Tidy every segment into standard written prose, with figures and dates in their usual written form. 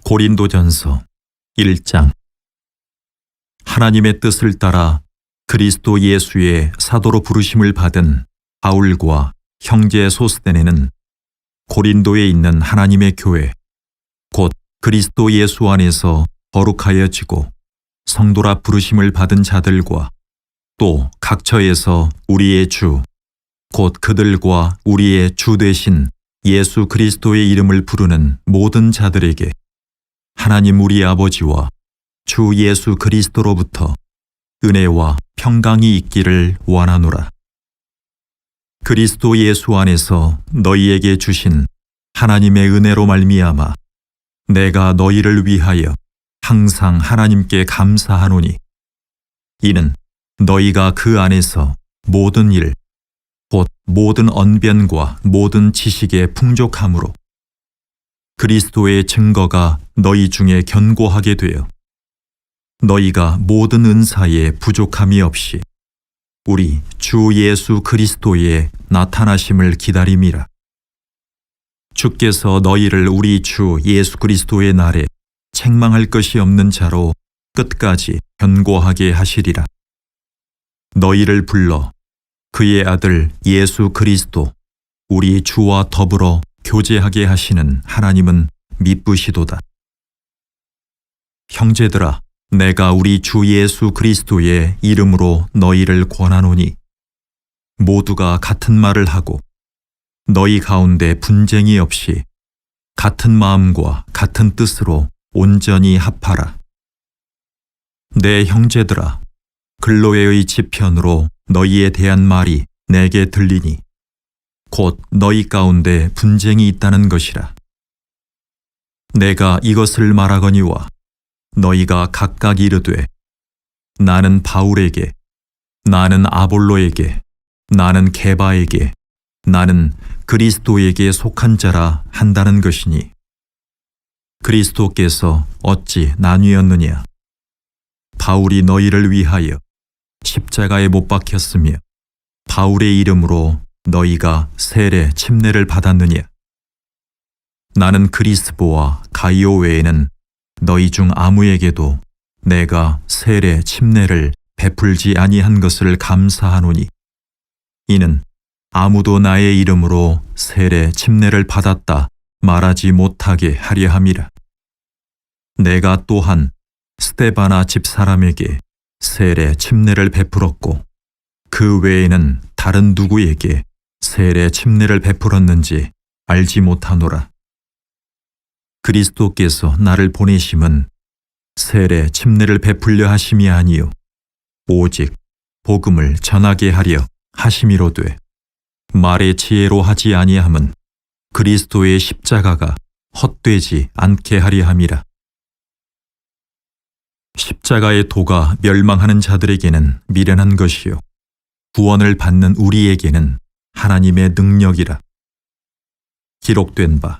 고린도전서 1장. 하나님의 뜻을 따라 그리스도 예수의 사도로 부르심을 받은 바울과 형제 소스데네는 고린도에 있는 하나님의 교회, 곧 그리스도 예수 안에서 거룩하여지고 성도라 부르심을 받은 자들과 또 각처에서 우리의 주, 곧 그들과 우리의 주 되신 예수 그리스도의 이름을 부르는 모든 자들에게 하나님 우리 아버지와 주 예수 그리스도로부터 은혜와 평강이 있기를 원하노라. 그리스도 예수 안에서 너희에게 주신 하나님의 은혜로 말미암아 내가 너희를 위하여 항상 하나님께 감사하노니, 이는 너희가 그 안에서 모든 일, 곧 모든 언변과 모든 지식에 풍족함으로 그리스도의 증거가 너희 중에 견고하게 되어 너희가 모든 은사에 부족함이 없이 우리 주 예수 그리스도의 나타나심을 기다림이라. 주께서 너희를 우리 주 예수 그리스도의 날에 책망할 것이 없는 자로 끝까지 견고하게 하시리라. 너희를 불러 그의 아들 예수 그리스도 우리 주와 더불어 교제하게 하시는 하나님은 미쁘시도다. 형제들아, 내가 우리 주 예수 그리스도의 이름으로 너희를 권하노니 모두가 같은 말을 하고 너희 가운데 분쟁이 없이 같은 마음과 같은 뜻으로 온전히 합하라. 내 형제들아, 글로에의 지편으로 너희에 대한 말이 내게 들리니 곧 너희 가운데 분쟁이 있다는 것이라. 내가 이것을 말하거니와 너희가 각각 이르되 나는 바울에게, 나는 아볼로에게, 나는 게바에게, 나는 그리스도에게 속한 자라 한다는 것이니 그리스도께서 어찌 나뉘었느냐? 바울이 너희를 위하여 십자가에 못 박혔으며 바울의 이름으로 너희가 세례 침례를 받았느냐? 나는 그리스보와 가이오 외에는 너희 중 아무에게도 내가 세례 침례를 베풀지 아니한 것을 감사하노니, 이는 아무도 나의 이름으로 세례 침례를 받았다 말하지 못하게 하려 함이라. 내가 또한 스데바나 집사람에게 세례 침례를 베풀었고 그 외에는 다른 누구에게 세례 침례를 베풀었는지 알지 못하노라. 그리스도께서 나를 보내심은 세례 침례를 베풀려 하심이 아니요 오직 복음을 전하게 하려 하심이로되, 말의 지혜로 하지 아니함은 그리스도의 십자가가 헛되지 않게 하려 함이라. 십자가의 도가 멸망하는 자들에게는 미련한 것이요 구원을 받는 우리에게는 하나님의 능력이라. 기록된 바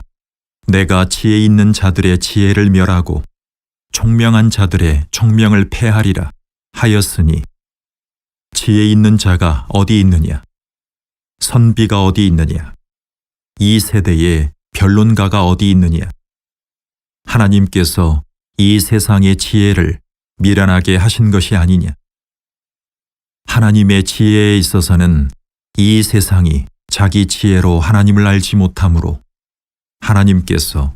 내가 지혜 있는 자들의 지혜를 멸하고 총명한 자들의 총명을 패하리라 하였으니, 지혜 있는 자가 어디 있느냐? 선비가 어디 있느냐? 이 세대에 변론가가 어디 있느냐? 하나님께서 이 세상의 지혜를 미련하게 하신 것이 아니냐? 하나님의 지혜에 있어서는 이 세상이 자기 지혜로 하나님을 알지 못하므로 하나님께서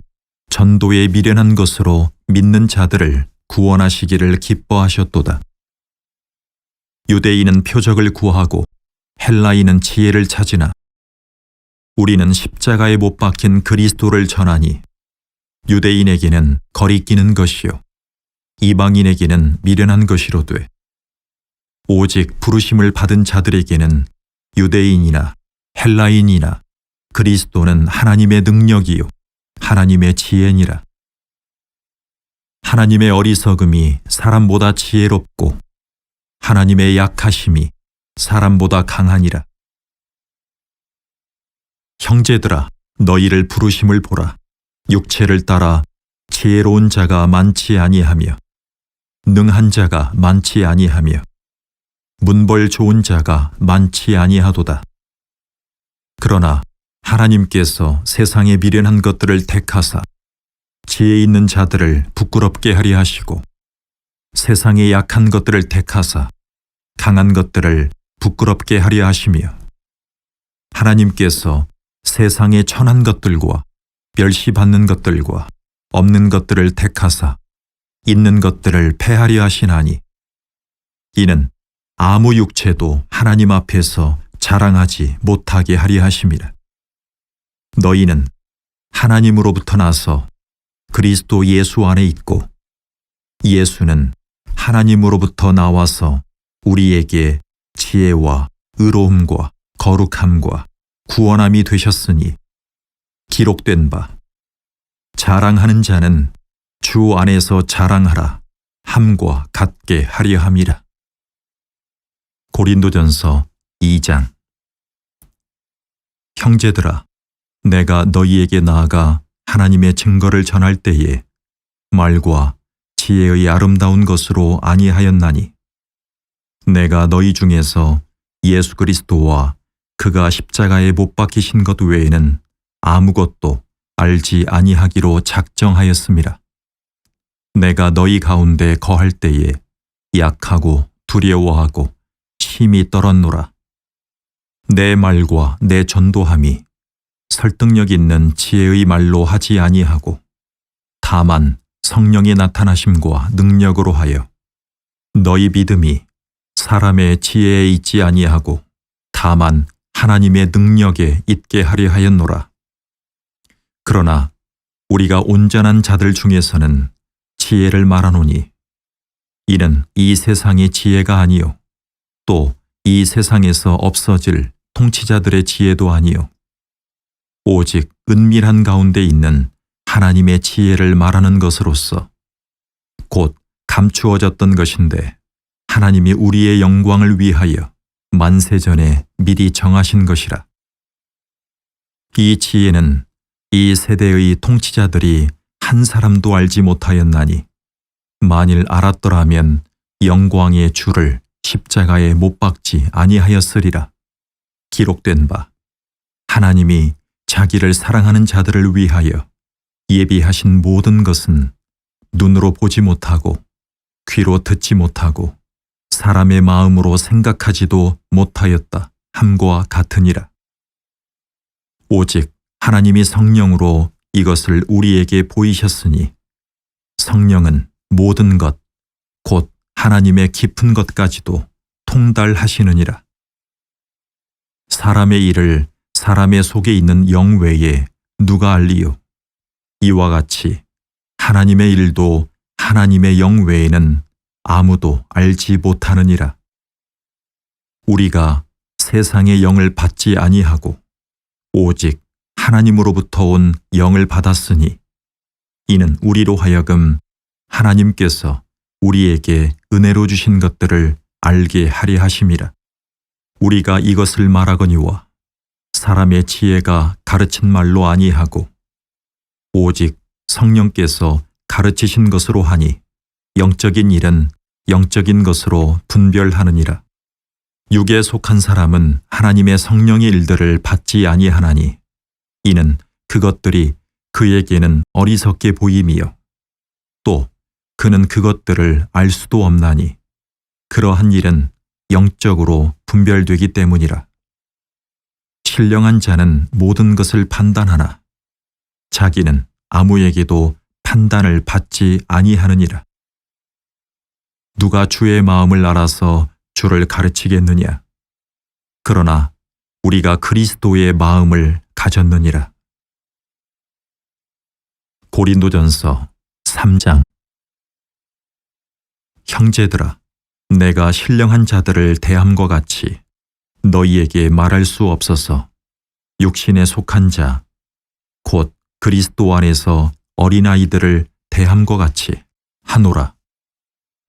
전도에 미련한 것으로 믿는 자들을 구원하시기를 기뻐하셨도다. 유대인은 표적을 구하고 헬라인은 지혜를 찾으나 우리는 십자가에 못 박힌 그리스도를 전하니 유대인에게는 거리끼는 것이요 이방인에게는 미련한 것이로되 오직 부르심을 받은 자들에게는 유대인이나 헬라인이나 그리스도는 하나님의 능력이요 하나님의 지혜니라. 하나님의 어리석음이 사람보다 지혜롭고 하나님의 약하심이 사람보다 강하니라. 형제들아, 너희를 부르심을 보라. 육체를 따라 지혜로운 자가 많지 아니하며 능한 자가 많지 아니하며 문벌 좋은 자가 많지 아니하도다. 그러나 하나님께서 세상에 미련한 것들을 택하사 지혜 있는 자들을 부끄럽게 하려 하시고 세상에 약한 것들을 택하사 강한 것들을 부끄럽게 하려 하시며 하나님께서 세상에 천한 것들과 멸시받는 것들과 없는 것들을 택하사 있는 것들을 패하려 하시나니 이는 아무 육체도 하나님 앞에서 자랑하지 못하게 하려 하심이라. 너희는 하나님으로부터 나서 그리스도 예수 안에 있고 예수는 하나님으로부터 나와서 우리에게 지혜와 의로움과 거룩함과 구원함이 되셨으니 기록된 바 자랑하는 자는 주 안에서 자랑하라 함과 같게 하려 함이라. 고린도전서 2장. 형제들아, 내가 너희에게 나아가 하나님의 증거를 전할 때에 말과 지혜의 아름다운 것으로 아니하였나니 내가 너희 중에서 예수 그리스도와 그가 십자가에 못 박히신 것 외에는 아무것도 알지 아니하기로 작정하였음이라. 내가 너희 가운데 거할 때에 약하고 두려워하고 심히 떨었노라. 내 말과 내 전도함이 설득력 있는 지혜의 말로 하지 아니하고 다만 성령의 나타나심과 능력으로 하여 너희 믿음이 사람의 지혜에 있지 아니하고 다만 하나님의 능력에 있게 하려 하였노라. 그러나 우리가 온전한 자들 중에서는 지혜를 말하노니 이는 이 세상의 지혜가 아니요 또 이 세상에서 없어질 통치자들의 지혜도 아니요 오직 은밀한 가운데 있는 하나님의 지혜를 말하는 것으로서 곧 감추어졌던 것인데 하나님이 우리의 영광을 위하여 만세전에 미리 정하신 것이라. 이 지혜는 이 세대의 통치자들이 한 사람도 알지 못하였나니 만일 알았더라면 영광의 주를 십자가에 못 박지 아니하였으리라. 기록된 바 하나님이 자기를 사랑하는 자들을 위하여 예비하신 모든 것은 눈으로 보지 못하고 귀로 듣지 못하고 사람의 마음으로 생각하지도 못하였다 함과 같으니라. 오직 하나님이 성령으로 이것을 우리에게 보이셨으니 성령은 모든 것 곧 하나님의 깊은 것까지도 통달하시느니라. 사람의 일을 사람의 속에 있는 영 외에 누가 알리요? 이와 같이 하나님의 일도 하나님의 영 외에는 아무도 알지 못하느니라. 우리가 세상의 영을 받지 아니하고 오직 하나님으로부터 온 영을 받았으니 이는 우리로 하여금 하나님께서 우리에게 은혜로 주신 것들을 알게 하려 하심이라. 우리가 이것을 말하거니와 사람의 지혜가 가르친 말로 아니하고 오직 성령께서 가르치신 것으로 하니 영적인 일은 영적인 것으로 분별하느니라. 육에 속한 사람은 하나님의 성령의 일들을 받지 아니하나니 이는 그것들이 그에게는 어리석게 보임이요 또 그는 그것들을 알 수도 없나니 그러한 일은 영적으로 분별되기 때문이라. 신령한 자는 모든 것을 판단하나 자기는 아무에게도 판단을 받지 아니하느니라. 누가 주의 마음을 알아서 주를 가르치겠느냐? 그러나 우리가 그리스도의 마음을 가졌느니라. 고린도전서 3장. 형제들아, 내가 신령한 자들을 대함과 같이 너희에게 말할 수 없어서 육신에 속한 자, 곧 그리스도 안에서 어린아이들을 대함과 같이 하노라.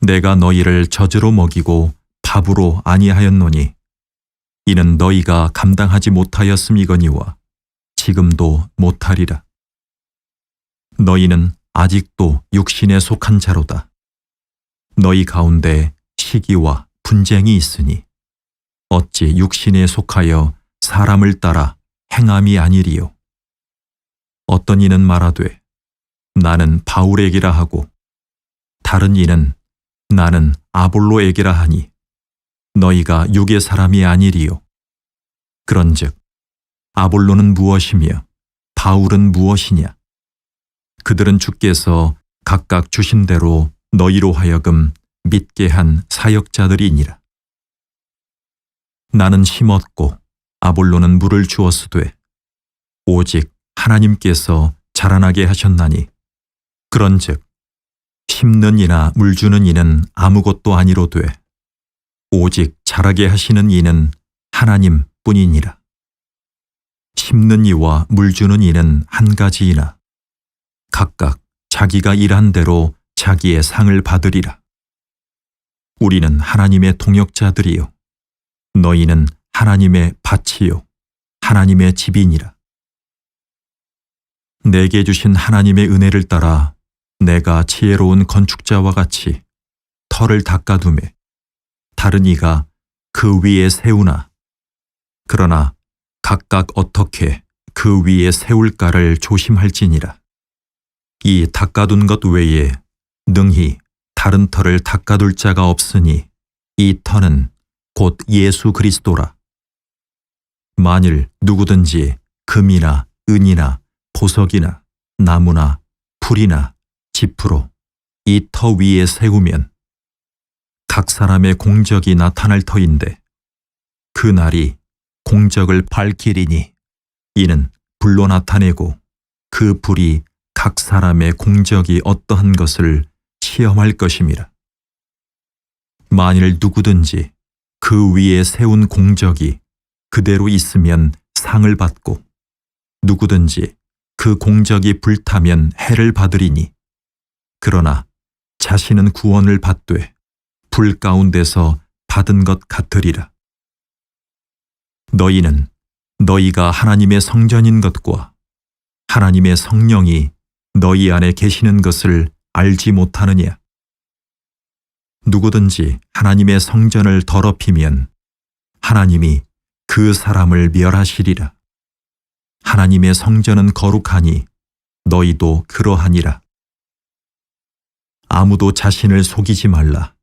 내가 너희를 젖으로 먹이고 밥으로 아니하였노니 이는 너희가 감당하지 못하였음이거니와 지금도 못하리라. 너희는 아직도 육신에 속한 자로다. 너희 가운데 시기와 분쟁이 있으니 어찌 육신에 속하여 사람을 따라 행함이 아니리요. 어떤 이는 말하되 나는 바울에게라 하고 다른 이는 나는 아볼로에게라 하니 너희가 육의 사람이 아니리요. 그런즉 아볼로는 무엇이며 바울은 무엇이냐? 그들은 주께서 각각 주신 대로 너희로 하여금 믿게 한 사역자들이니라. 나는 심었고 아볼로는 물을 주었으되 오직 하나님께서 자라나게 하셨나니 그런즉 심는 이나 물 주는 이는 아무것도 아니로되 오직 자라게 하시는 이는 하나님 뿐이니라. 심는 이와 물 주는 이는 한 가지이나 각각 자기가 일한 대로 자기의 상을 받으리라. 우리는 하나님의 동역자들이요 너희는 하나님의 밭이요 하나님의 집이니라. 내게 주신 하나님의 은혜를 따라 내가 지혜로운 건축자와 같이 터를 닦아두매 다른 이가 그 위에 세우나 그러나 각각 어떻게 그 위에 세울까를 조심할지니라. 이 닦아둔 것 외에 능히 다른 터를 닦아둘 자가 없으니 이 터는 곧 예수 그리스도라. 만일 누구든지 금이나 은이나 보석이나 나무나 풀이나 지프로 이 터 위에 세우면 각 사람의 공적이 나타날 터인데 그 날이 공적을 밝히리니 이는 불로 나타내고 그 불이 각 사람의 공적이 어떠한 것을 시험할 것임이라. 만일 누구든지 그 위에 세운 공적이 그대로 있으면 상을 받고 누구든지 그 공적이 불타면 해를 받으리니 그러나 자신은 구원을 받되 불 가운데서 받은 것 같으리라. 너희는 너희가 하나님의 성전인 것과 하나님의 성령이 너희 안에 계시는 것을 알지 못하느냐? 누구든지 하나님의 성전을 더럽히면 하나님이 그 사람을 멸하시리라. 하나님의 성전은 거룩하니 너희도 그러하니라. 아무도 자신을 속이지 말라.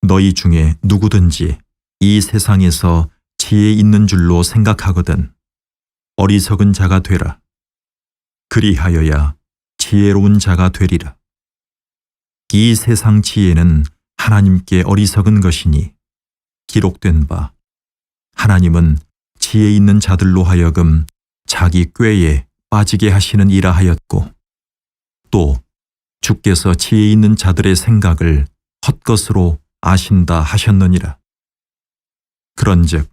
너희 중에 누구든지 이 세상에서 지혜 있는 줄로 생각하거든 어리석은 자가 되라. 그리하여야 지혜로운 자가 되리라. 이 세상 지혜는 하나님께 어리석은 것이니 기록된 바 하나님은 지혜 있는 자들로 하여금 자기 꾀에 빠지게 하시는 이라 하였고 또 주께서 지혜 있는 자들의 생각을 헛것으로 아신다 하셨느니라. 그런즉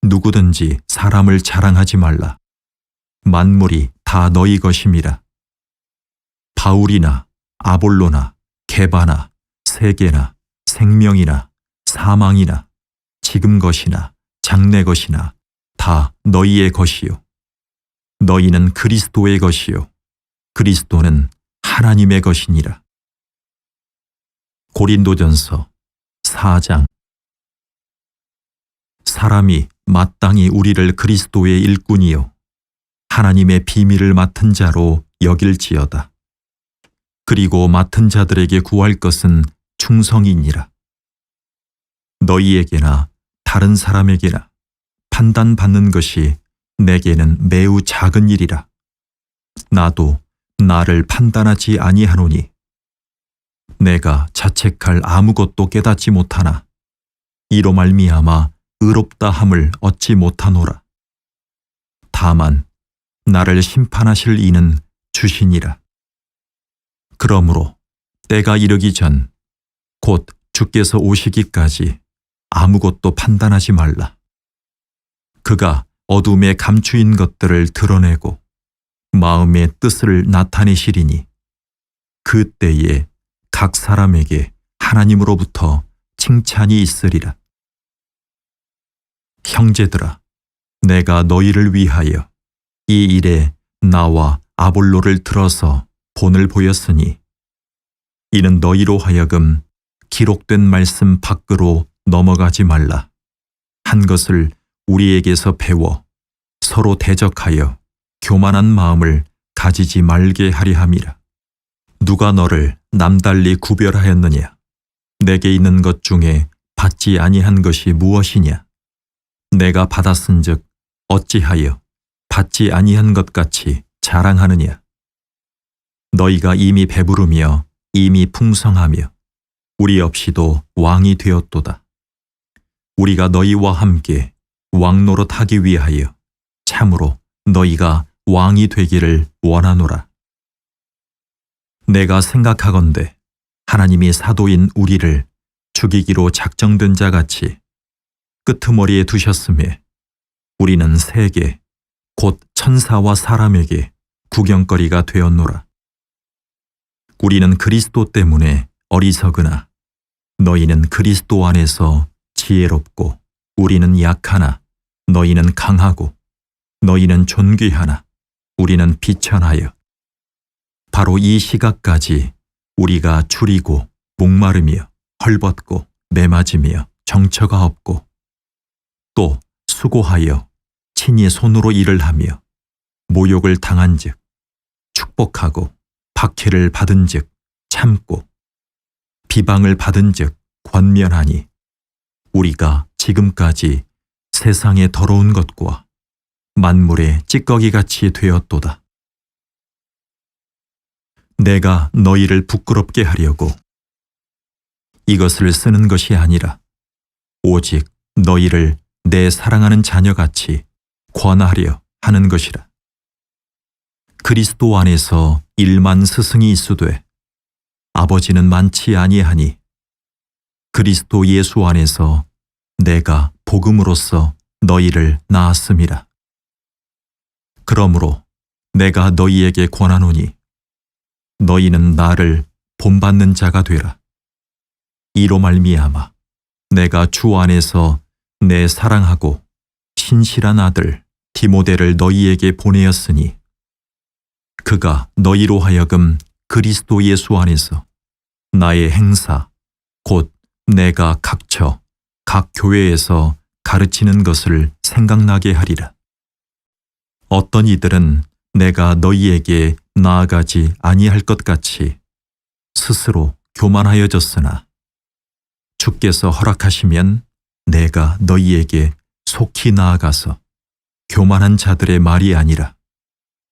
누구든지 사람을 자랑하지 말라. 만물이 다 너희 것임이라. 바울이나 아볼로나 게바나 세계나 생명이나 사망이나 지금 것이나 장래 것이나 다 너희의 것이요 너희는 그리스도의 것이요 그리스도는 하나님의 것이니라. 고린도전서 4장. 사람이 마땅히 우리를 그리스도의 일꾼이요 하나님의 비밀을 맡은 자로 여길지어다. 그리고 맡은 자들에게 구할 것은 충성이니라. 너희에게나 다른 사람에게나 판단받는 것이 내게는 매우 작은 일이라. 나도 나를 판단하지 아니하노니 내가 자책할 아무것도 깨닫지 못하나 이로 말미암아 의롭다 함을 얻지 못하노라. 다만 나를 심판하실 이는 주시니라. 그러므로 때가 이르기 전 곧 주께서 오시기까지 아무것도 판단하지 말라. 그가 어둠에 감추인 것들을 드러내고 마음의 뜻을 나타내시리니 그때에 각 사람에게 하나님으로부터 칭찬이 있으리라. 형제들아, 내가 너희를 위하여 이 일에 나와 아볼로를 들어서 본을 보였으니 이는 너희로 하여금 기록된 말씀 밖으로 넘어가지 말라. 한 것을 우리에게서 배워 서로 대적하여 교만한 마음을 가지지 말게 하려 함이라. 누가 너를 남달리 구별하였느냐? 내게 있는 것 중에 받지 아니한 것이 무엇이냐? 내가 받았은즉 어찌하여 받지 아니한 것 같이 자랑하느냐? 너희가 이미 배부르며 이미 풍성하며 우리 없이도 왕이 되었도다. 우리가 너희와 함께 왕노릇 하기 위하여 참으로 너희가 왕이 되기를 원하노라. 내가 생각하건대 하나님이 사도인 우리를 죽이기로 작정된 자같이 끄트머리에 두셨음에 우리는 세계 곧 천사와 사람에게 구경거리가 되었노라. 우리는 그리스도 때문에 어리석으나 너희는 그리스도 안에서 지혜롭고 우리는 약하나 너희는 강하고 너희는 존귀하나 우리는 비천하여 바로 이 시각까지 우리가 줄이고 목마르며 헐벗고 매맞으며 정처가 없고 또 수고하여 친히 손으로 일을 하며 모욕을 당한즉 축복하고 박해를 받은즉 참고 비방을 받은즉 권면하니 우리가 지금까지 세상의 더러운 것과 만물의 찌꺼기같이 되었도다. 내가 너희를 부끄럽게 하려고 이것을 쓰는 것이 아니라 오직 너희를 내 사랑하는 자녀같이 권하려 하는 것이라. 그리스도 안에서 일만 스승이 있으되 아버지는 많지 아니하니 그리스도 예수 안에서 내가 복음으로써 너희를 낳았음이라. 그러므로 내가 너희에게 권하노니 너희는 나를 본받는 자가 되라. 이로 말미암아 내가 주 안에서 내 사랑하고 신실한 아들 디모데를 너희에게 보내었으니 그가 너희로 하여금 그리스도 예수 안에서 나의 행사 곧 내가 각처 각 교회에서 가르치는 것을 생각나게 하리라. 어떤 이들은 내가 너희에게 나아가지 아니할 것 같이 스스로 교만하여졌으나 주께서 허락하시면 내가 너희에게 속히 나아가서 교만한 자들의 말이 아니라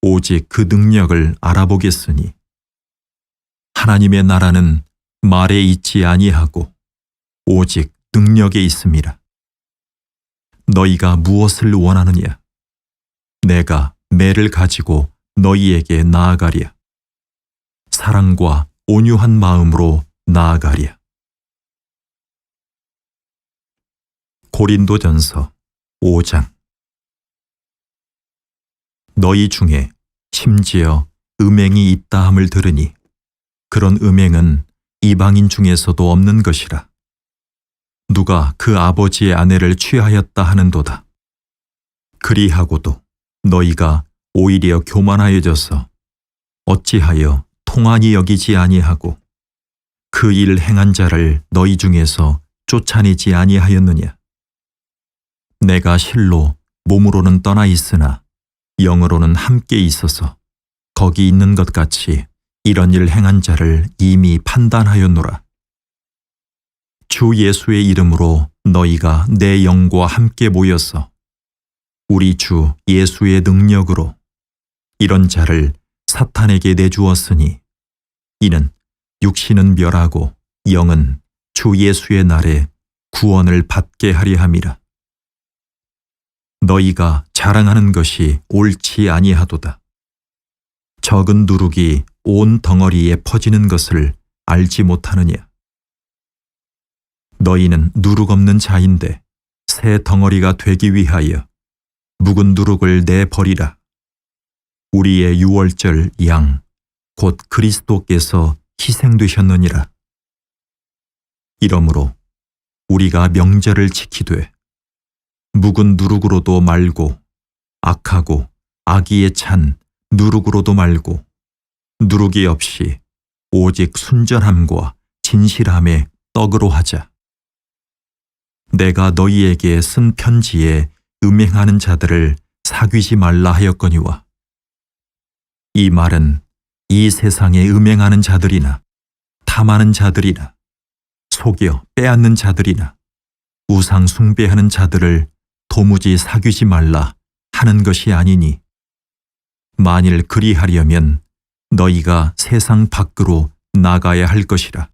오직 그 능력을 알아보겠으니 하나님의 나라는 말에 있지 아니하고 오직 능력에 있음이라. 너희가 무엇을 원하느냐? 내가 매를 가지고 너희에게 나아가랴. 사랑과 온유한 마음으로 나아가랴. 고린도전서 5장. 너희 중에 심지어 음행이 있다 함을 들으니 그런 음행은 이방인 중에서도 없는 것이라. 누가 그 아버지의 아내를 취하였다 하는도다. 그리하고도 너희가 오히려 교만하여져서 어찌하여 통한이 여기지 아니하고 그 일 행한 자를 너희 중에서 쫓아내지 아니하였느냐? 내가 실로 몸으로는 떠나 있으나 영으로는 함께 있어서 거기 있는 것 같이 이런 일 행한 자를 이미 판단하였노라. 주 예수의 이름으로 너희가 내 영과 함께 모여서 우리 주 예수의 능력으로 이런 자를 사탄에게 내주었으니 이는 육신은 멸하고 영은 주 예수의 날에 구원을 받게 하려 함이라. 너희가 자랑하는 것이 옳지 아니하도다. 적은 누룩이 온 덩어리에 퍼지는 것을 알지 못하느냐? 너희는 누룩 없는 자인데 새 덩어리가 되기 위하여 묵은 누룩을 내버리라. 우리의 유월절 양 곧 그리스도께서 희생되셨느니라. 이러므로 우리가 명절을 지키되 묵은 누룩으로도 말고 악하고 악의에 찬 누룩으로도 말고 누룩이 없이 오직 순전함과 진실함의 떡으로 하자. 내가 너희에게 쓴 편지에 음행하는 자들을 사귀지 말라 하였거니와 이 말은 이 세상에 음행하는 자들이나 탐하는 자들이나 속여 빼앗는 자들이나 우상 숭배하는 자들을 도무지 사귀지 말라 하는 것이 아니니 만일 그리하려면 너희가 세상 밖으로 나가야 할 것이라.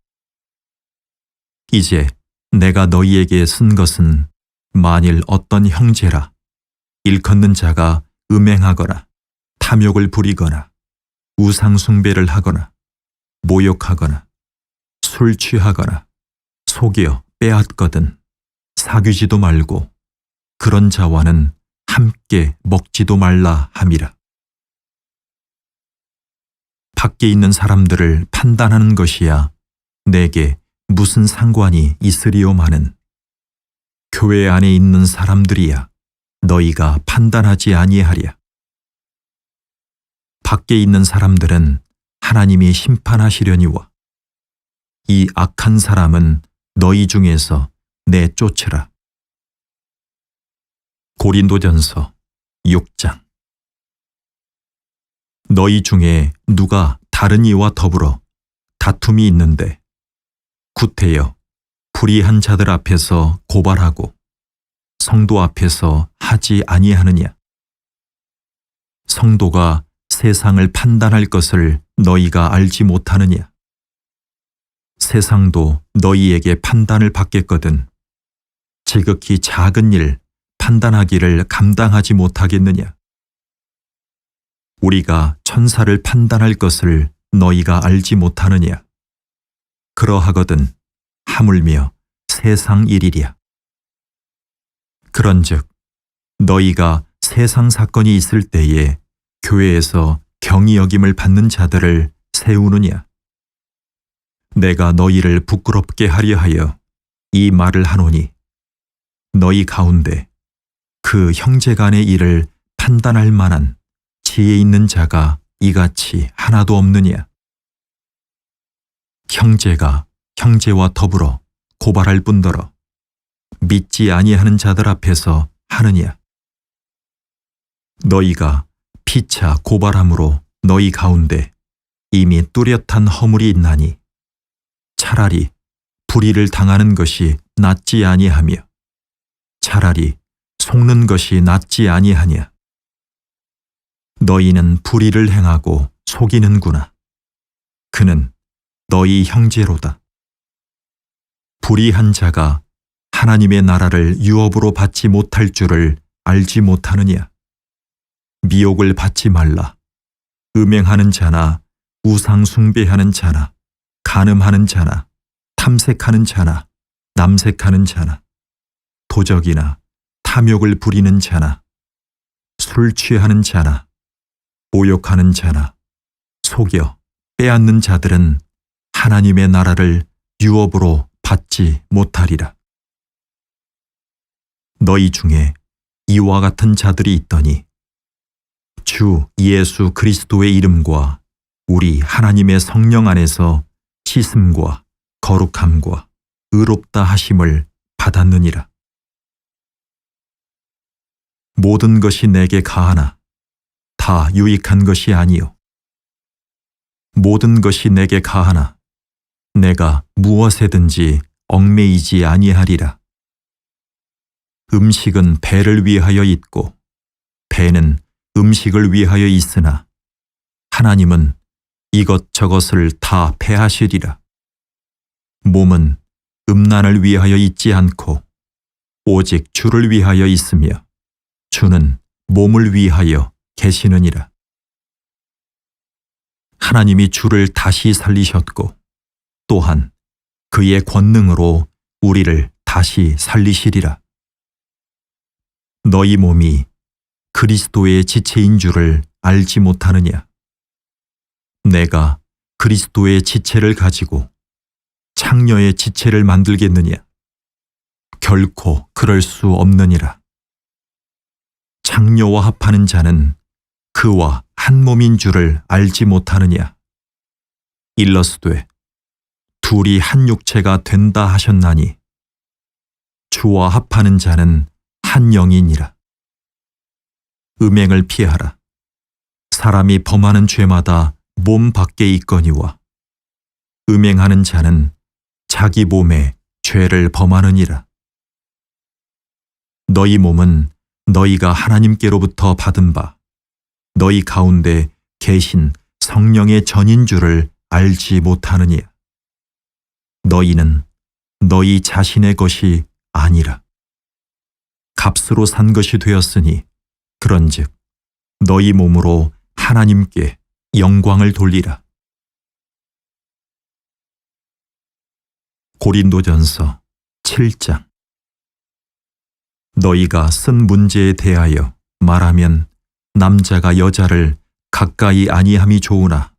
이제 내가 너희에게 쓴 것은 만일 어떤 형제라 일컫는 자가 음행하거나 탐욕을 부리거나 우상 숭배를 하거나 모욕하거나 술 취하거나 속여 빼앗거든 사귀지도 말고 그런 자와는 함께 먹지도 말라 함이라. 밖에 있는 사람들을 판단하는 것이야 내게 무슨 상관이 있으리오마는 교회 안에 있는 사람들이야 너희가 판단하지 아니하랴. 밖에 있는 사람들은 하나님이 심판하시려니와 이 악한 사람은 너희 중에서 내쫓으라. 고린도전서 6장. 너희 중에 누가 다른 이와 더불어 다툼이 있는데 구태여 불의한 자들 앞에서 고발하고 성도 앞에서 하지 아니하느냐. 성도가 세상을 판단할 것을 너희가 알지 못하느냐. 세상도 너희에게 판단을 받겠거든 지극히 작은 일 판단하기를 감당하지 못하겠느냐. 우리가 천사를 판단할 것을 너희가 알지 못하느냐. 그러하거든 하물며 세상 일이랴. 그런즉 너희가 세상 사건이 있을 때에 교회에서 경히 여김을 받는 자들을 세우느냐. 내가 너희를 부끄럽게 하려 하여 이 말을 하노니 너희 가운데 그 형제 간의 일을 판단할 만한 지혜 있는 자가 이같이 하나도 없느냐. 형제가 형제와 더불어 고발할 뿐더러 믿지 아니하는 자들 앞에서 하느냐. 너희가 피차 고발함으로 너희 가운데 이미 뚜렷한 허물이 있나니 차라리 불의를 당하는 것이 낫지 아니하며 차라리 속는 것이 낫지 아니하냐. 너희는 불의를 행하고 속이는구나. 그는 너희 형제로다. 불의한 자가 하나님의 나라를 유업으로 받지 못할 줄을 알지 못하느냐. 미혹을 받지 말라. 음행하는 자나 우상 숭배하는 자나 간음하는 자나 탐색하는 자나 남색하는 자나 도적이나 탐욕을 부리는 자나 술 취하는 자나 모욕하는 자나 속여 빼앗는 자들은 하나님의 나라를 유업으로 받지 못하리라. 너희 중에 이와 같은 자들이 있더니 주 예수 그리스도의 이름과 우리 하나님의 성령 안에서 씻음과 거룩함과 의롭다 하심을 받았느니라. 모든 것이 내게 가하나 다 유익한 것이 아니요 모든 것이 내게 가하나 내가 무엇에든지 얽매이지 아니하리라. 음식은 배를 위하여 있고 배는 음식을 위하여 있으나 하나님은 이것저것을 다 패하시리라. 몸은 음란을 위하여 있지 않고 오직 주를 위하여 있으며 주는 몸을 위하여 계시느니라. 하나님이 주를 다시 살리셨고 또한 그의 권능으로 우리를 다시 살리시리라. 너희 몸이 그리스도의 지체인 줄을 알지 못하느냐. 내가 그리스도의 지체를 가지고 창녀의 지체를 만들겠느냐. 결코 그럴 수 없느니라. 창녀와 합하는 자는 그와 한 몸인 줄을 알지 못하느냐. 일러스되 둘이 한 육체가 된다 하셨나니 주와 합하는 자는 한 영이니라. 음행을 피하라. 사람이 범하는 죄마다 몸 밖에 있거니와 음행하는 자는 자기 몸에 죄를 범하느니라. 너희 몸은 너희가 하나님께로부터 받은 바 너희 가운데 계신 성령의 전인 줄을 알지 못하느냐. 너희는 너희 자신의 것이 아니라 값으로 산 것이 되었으니 그런즉 너희 몸으로 하나님께 영광을 돌리라. 고린도전서 7장. 너희가 쓴 문제에 대하여 말하면 남자가 여자를 가까이 아니함이 좋으나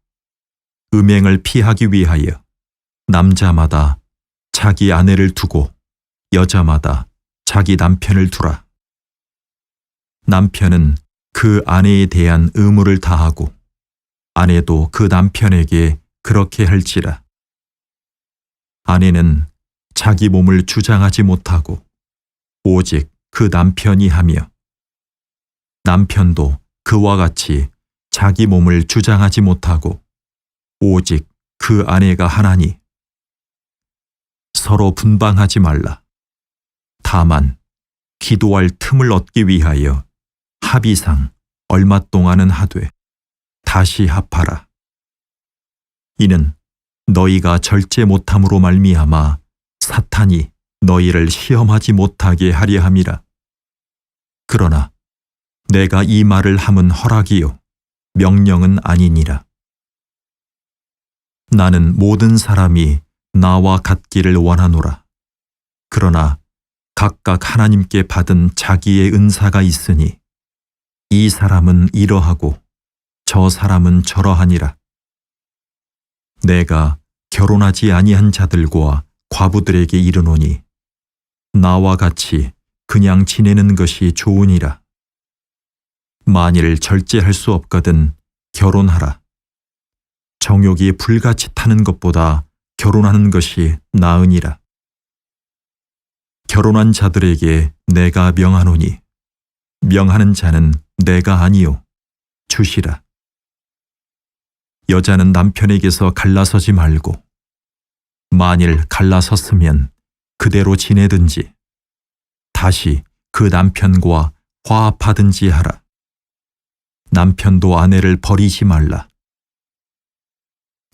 음행을 피하기 위하여 남자마다 자기 아내를 두고 여자마다 자기 남편을 두라. 남편은 그 아내에 대한 의무를 다하고 아내도 그 남편에게 그렇게 할지라. 아내는 자기 몸을 주장하지 못하고 오직 그 남편이 하며 남편도 그와 같이 자기 몸을 주장하지 못하고 오직 그 아내가 하나니 서로 분방하지 말라. 다만 기도할 틈을 얻기 위하여 합의상 얼마 동안은 하되 다시 합하라. 이는 너희가 절제 못함으로 말미암아 사탄이 너희를 시험하지 못하게 하려 함이라. 그러나 내가 이 말을 함은 허락이요 명령은 아니니라. 나는 모든 사람이 나와 같기를 원하노라. 그러나 각각 하나님께 받은 자기의 은사가 있으니 이 사람은 이러하고 저 사람은 저러하니라. 내가 결혼하지 아니한 자들과 과부들에게 이르노니 나와 같이 그냥 지내는 것이 좋으니라. 만일 절제할 수 없거든 결혼하라. 정욕이 불같이 타는 것보다 결혼하는 것이 나으니라. 결혼한 자들에게 내가 명하노니 명하는 자는 내가 아니요 주시라. 여자는 남편에게서 갈라서지 말고 만일 갈라섰으면 그대로 지내든지 다시 그 남편과 화합하든지 하라. 남편도 아내를 버리지 말라.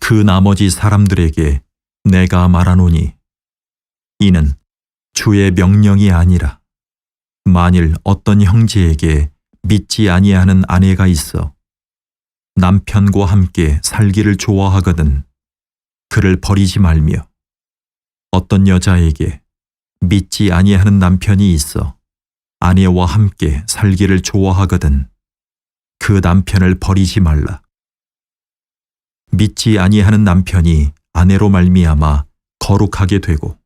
그 나머지 사람들에게 내가 말하노니 이는 주의 명령이 아니라 만일 어떤 형제에게 믿지 아니하는 아내가 있어 남편과 함께 살기를 좋아하거든 그를 버리지 말며 어떤 여자에게 믿지 아니하는 남편이 있어 아내와 함께 살기를 좋아하거든 그 남편을 버리지 말라. 믿지 아니하는 남편이 아내로 말미암아 거룩하게 되고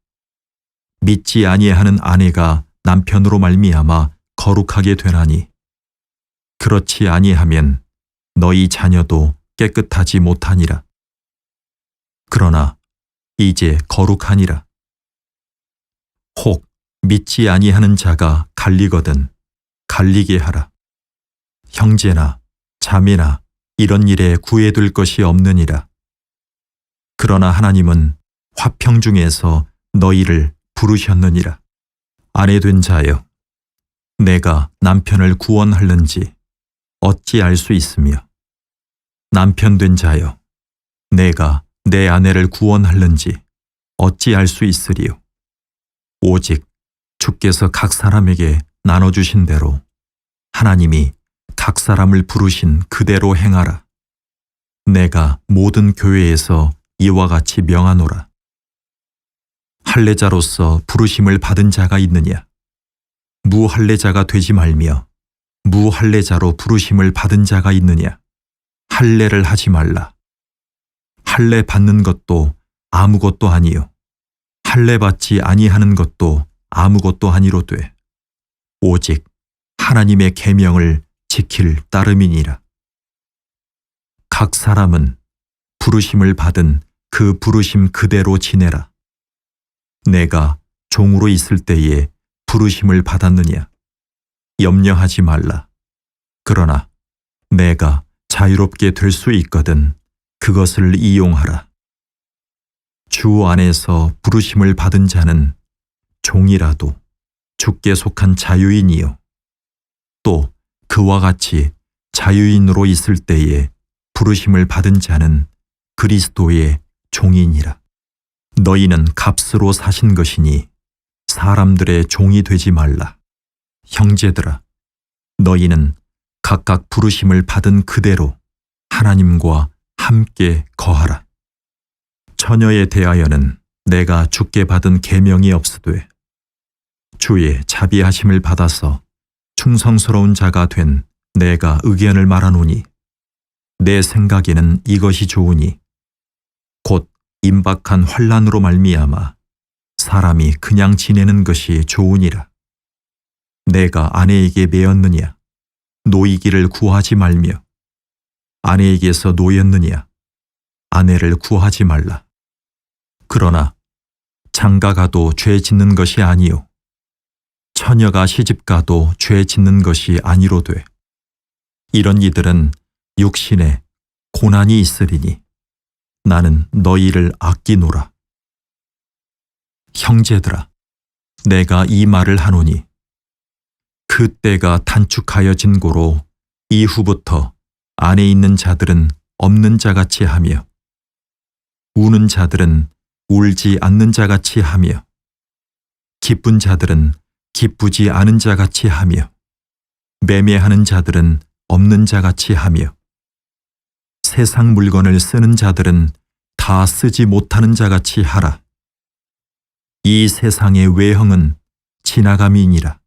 믿지 아니하는 아내가 남편으로 말미암아 거룩하게 되나니 그렇지 아니하면 너희 자녀도 깨끗하지 못하니라. 그러나 이제 거룩하니라. 혹 믿지 아니하는 자가 갈리거든 갈리게 하라. 형제나 자매나 이런 일에 구애될 것이 없느니라. 그러나 하나님은 화평 중에서 너희를 부르셨느니라. 아내 된 자여, 내가 남편을 구원할는지 어찌 알 수 있으며 남편 된 자여, 내가 내 아내를 구원할는지 어찌 알 수 있으리요. 오직 주께서 각 사람에게 나눠주신 대로 하나님이 각 사람을 부르신 그대로 행하라. 내가 모든 교회에서 이와 같이 명하노라. 할례자로서 부르심을 받은 자가 있느냐? 무할례자가 되지 말며 무할례자로 부르심을 받은 자가 있느냐? 할례를 하지 말라. 할례 받는 것도 아무것도 아니요 할례 받지 아니하는 것도 아무것도 아니로되 오직 하나님의 계명을 지킬 따름이니라. 각 사람은 부르심을 받은 그 부르심 그대로 지내라. 내가 종으로 있을 때에 부르심을 받았느냐? 염려하지 말라. 그러나 내가 자유롭게 될 수 있거든 그것을 이용하라. 주 안에서 부르심을 받은 자는 종이라도 주께 속한 자유인이요. 또 그와 같이 자유인으로 있을 때에 부르심을 받은 자는 그리스도의 종이니라. 너희는 값으로 사신 것이니 사람들의 종이 되지 말라. 형제들아, 너희는 각각 부르심을 받은 그대로 하나님과 함께 거하라. 처녀에 대하여는 내가 주께 받은 계명이 없으되 주의 자비하심을 받아서 충성스러운 자가 된 내가 의견을 말하노니 내 생각에는 이것이 좋으니 곧 임박한 환난으로 말미암아 사람이 그냥 지내는 것이 좋으니라. 내가 아내에게 매였느냐? 노이기를 구하지 말며 아내에게서 노였느냐? 아내를 구하지 말라. 그러나 장가가도 죄 짓는 것이 아니요 처녀가 시집가도 죄 짓는 것이 아니로되 이런 이들은 육신에 고난이 있으리니 나는 너희를 아끼노라. 형제들아, 내가 이 말을 하노니 그 때가 단축하여진 고로 이후부터 안에 있는 자들은 없는 자같이 하며 우는 자들은 울지 않는 자같이 하며 기쁜 자들은 기쁘지 않은 자같이 하며 매매하는 자들은 없는 자같이 하며 세상 물건을 쓰는 자들은 다 쓰지 못하는 자같이 하라. 이 세상의 외형은 지나감이니라.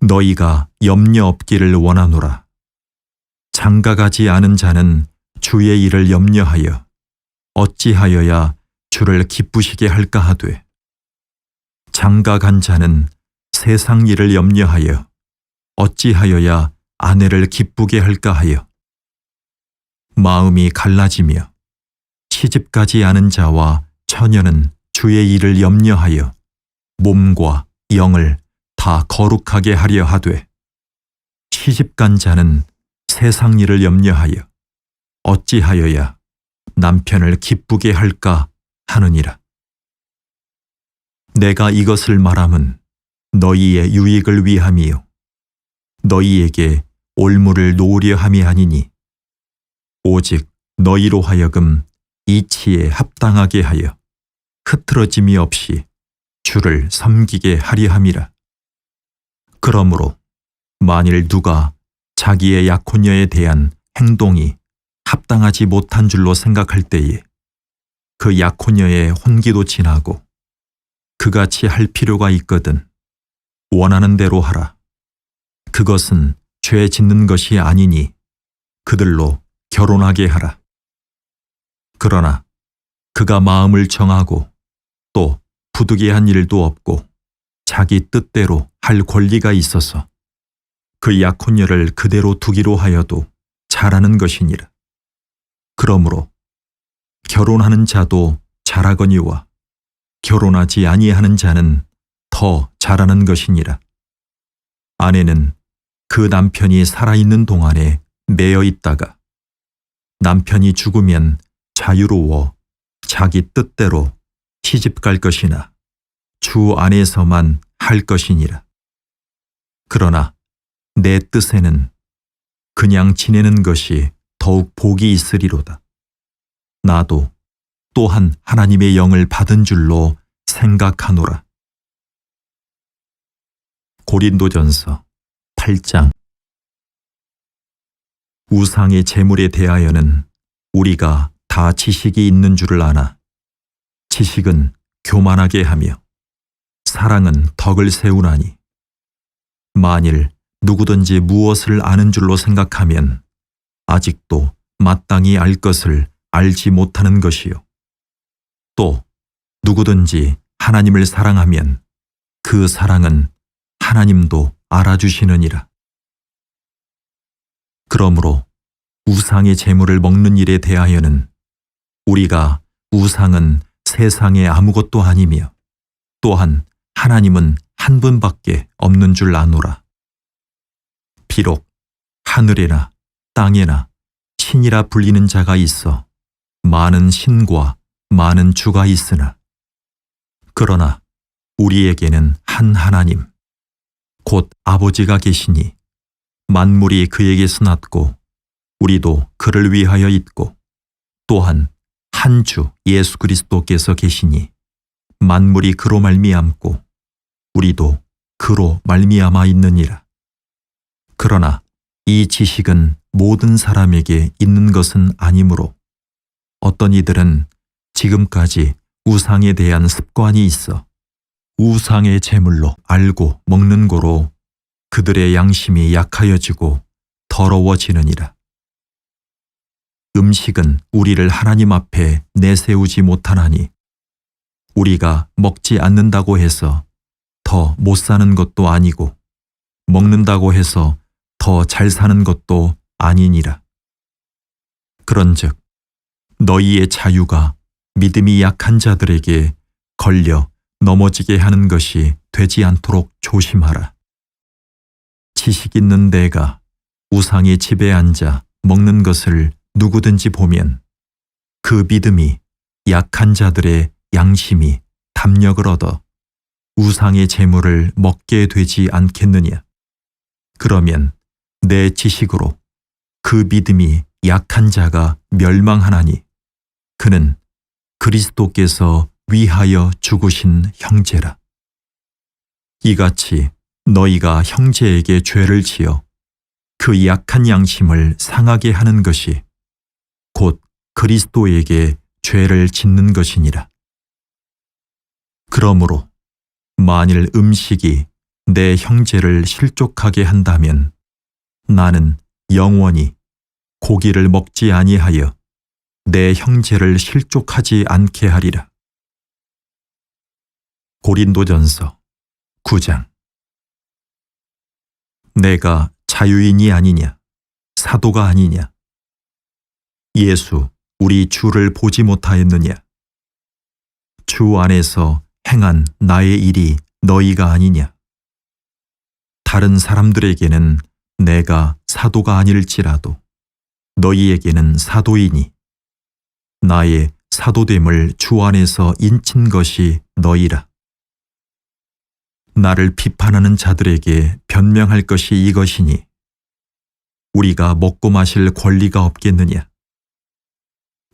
너희가 염려 없기를 원하노라. 장가가지 않은 자는 주의 일을 염려하여 어찌하여야 주를 기쁘시게 할까 하되 장가간 자는 세상 일을 염려하여 어찌하여야 아내를 기쁘게 할까 하여 마음이 갈라지며 시집가지 않은 자와 처녀는 주의 일을 염려하여 몸과 영을 다 거룩하게 하려 하되 시집간 자는 세상 일을 염려하여 어찌하여야 남편을 기쁘게 할까 하느니라. 내가 이것을 말함은 너희의 유익을 위함이요 너희에게 올무를 놓으려 함이 아니니 오직 너희로 하여금 이치에 합당하게 하여 흐트러짐이 없이 주를 섬기게 하려 함이라. 그러므로 만일 누가 자기의 약혼녀에 대한 행동이 합당하지 못한 줄로 생각할 때에 그 약혼녀의 혼기도 지나고 그같이 할 필요가 있거든 원하는 대로 하라. 그것은 죄 짓는 것이 아니니 그들로 결혼하게 하라. 그러나 그가 마음을 정하고 또 부득이한 일도 없고 자기 뜻대로 할 권리가 있어서 그 약혼녀를 그대로 두기로 하여도 잘하는 것이니라. 그러므로 결혼하는 자도 잘하거니와 결혼하지 아니하는 자는 더 잘하는 것이니라. 아내는 그 남편이 살아있는 동안에 매여 있다가 남편이 죽으면 자유로워 자기 뜻대로 시집갈 것이나 주 안에서만 할 것이니라. 그러나 내 뜻에는 그냥 지내는 것이 더욱 복이 있으리로다. 나도 또한 하나님의 영을 받은 줄로 생각하노라. 고린도전서 8장. 우상의 제물에 대하여는 우리가 다 지식이 있는 줄을 아나 지식은 교만하게 하며 사랑은 덕을 세우나니 만일 누구든지 무엇을 아는 줄로 생각하면 아직도 마땅히 알 것을 알지 못하는 것이요 또 누구든지 하나님을 사랑하면 그 사랑은 하나님도 알아주시느니라. 그러므로 우상의 제물을 먹는 일에 대하여는 우리가 우상은 세상에 아무것도 아니며 또한 하나님은 한 분밖에 없는 줄 아노라. 비록 하늘에나 땅에나 신이라 불리는 자가 있어 많은 신과 많은 주가 있으나 그러나 우리에게는 한 하나님 곧 아버지가 계시니 만물이 그에게서 났고 우리도 그를 위하여 있고 또한 한 주 예수 그리스도께서 계시니 만물이 그로 말미암고 우리도 그로 말미암아 있느니라. 그러나 이 지식은 모든 사람에게 있는 것은 아니므로 어떤 이들은 지금까지 우상에 대한 습관이 있어 우상의 제물로 알고 먹는 고로 그들의 양심이 약하여지고 더러워지느니라. 음식은 우리를 하나님 앞에 내세우지 못하나니 우리가 먹지 않는다고 해서 더 못 사는 것도 아니고 먹는다고 해서 더 잘 사는 것도 아니니라. 그런즉 너희의 자유가 믿음이 약한 자들에게 걸려 넘어지게 하는 것이 되지 않도록 조심하라. 지식 있는 내가 우상의 집에 앉아 먹는 것을 누구든지 보면 그 믿음이 약한 자들의 양심이 담력을 얻어 우상의 제물을 먹게 되지 않겠느냐. 그러면 내 지식으로 그 믿음이 약한 자가 멸망하나니 그는 그리스도께서 위하여 죽으신 형제라. 이같이 너희가 형제에게 죄를 지어 그 약한 양심을 상하게 하는 것이 곧 그리스도에게 죄를 짓는 것이니라. 그러므로 만일 음식이 내 형제를 실족하게 한다면 나는 영원히 고기를 먹지 아니하여 내 형제를 실족하지 않게 하리라. 고린도전서 9장. 내가 자유인이 아니냐, 사도가 아니냐, 예수 우리 주를 보지 못하였느냐, 주 안에서 행한 나의 일이 너희가 아니냐. 다른 사람들에게는 내가 사도가 아닐지라도 너희에게는 사도이니 나의 사도됨을 주 안에서 인친 것이 너희라. 나를 비판하는 자들에게 변명할 것이 이것이니 우리가 먹고 마실 권리가 없겠느냐.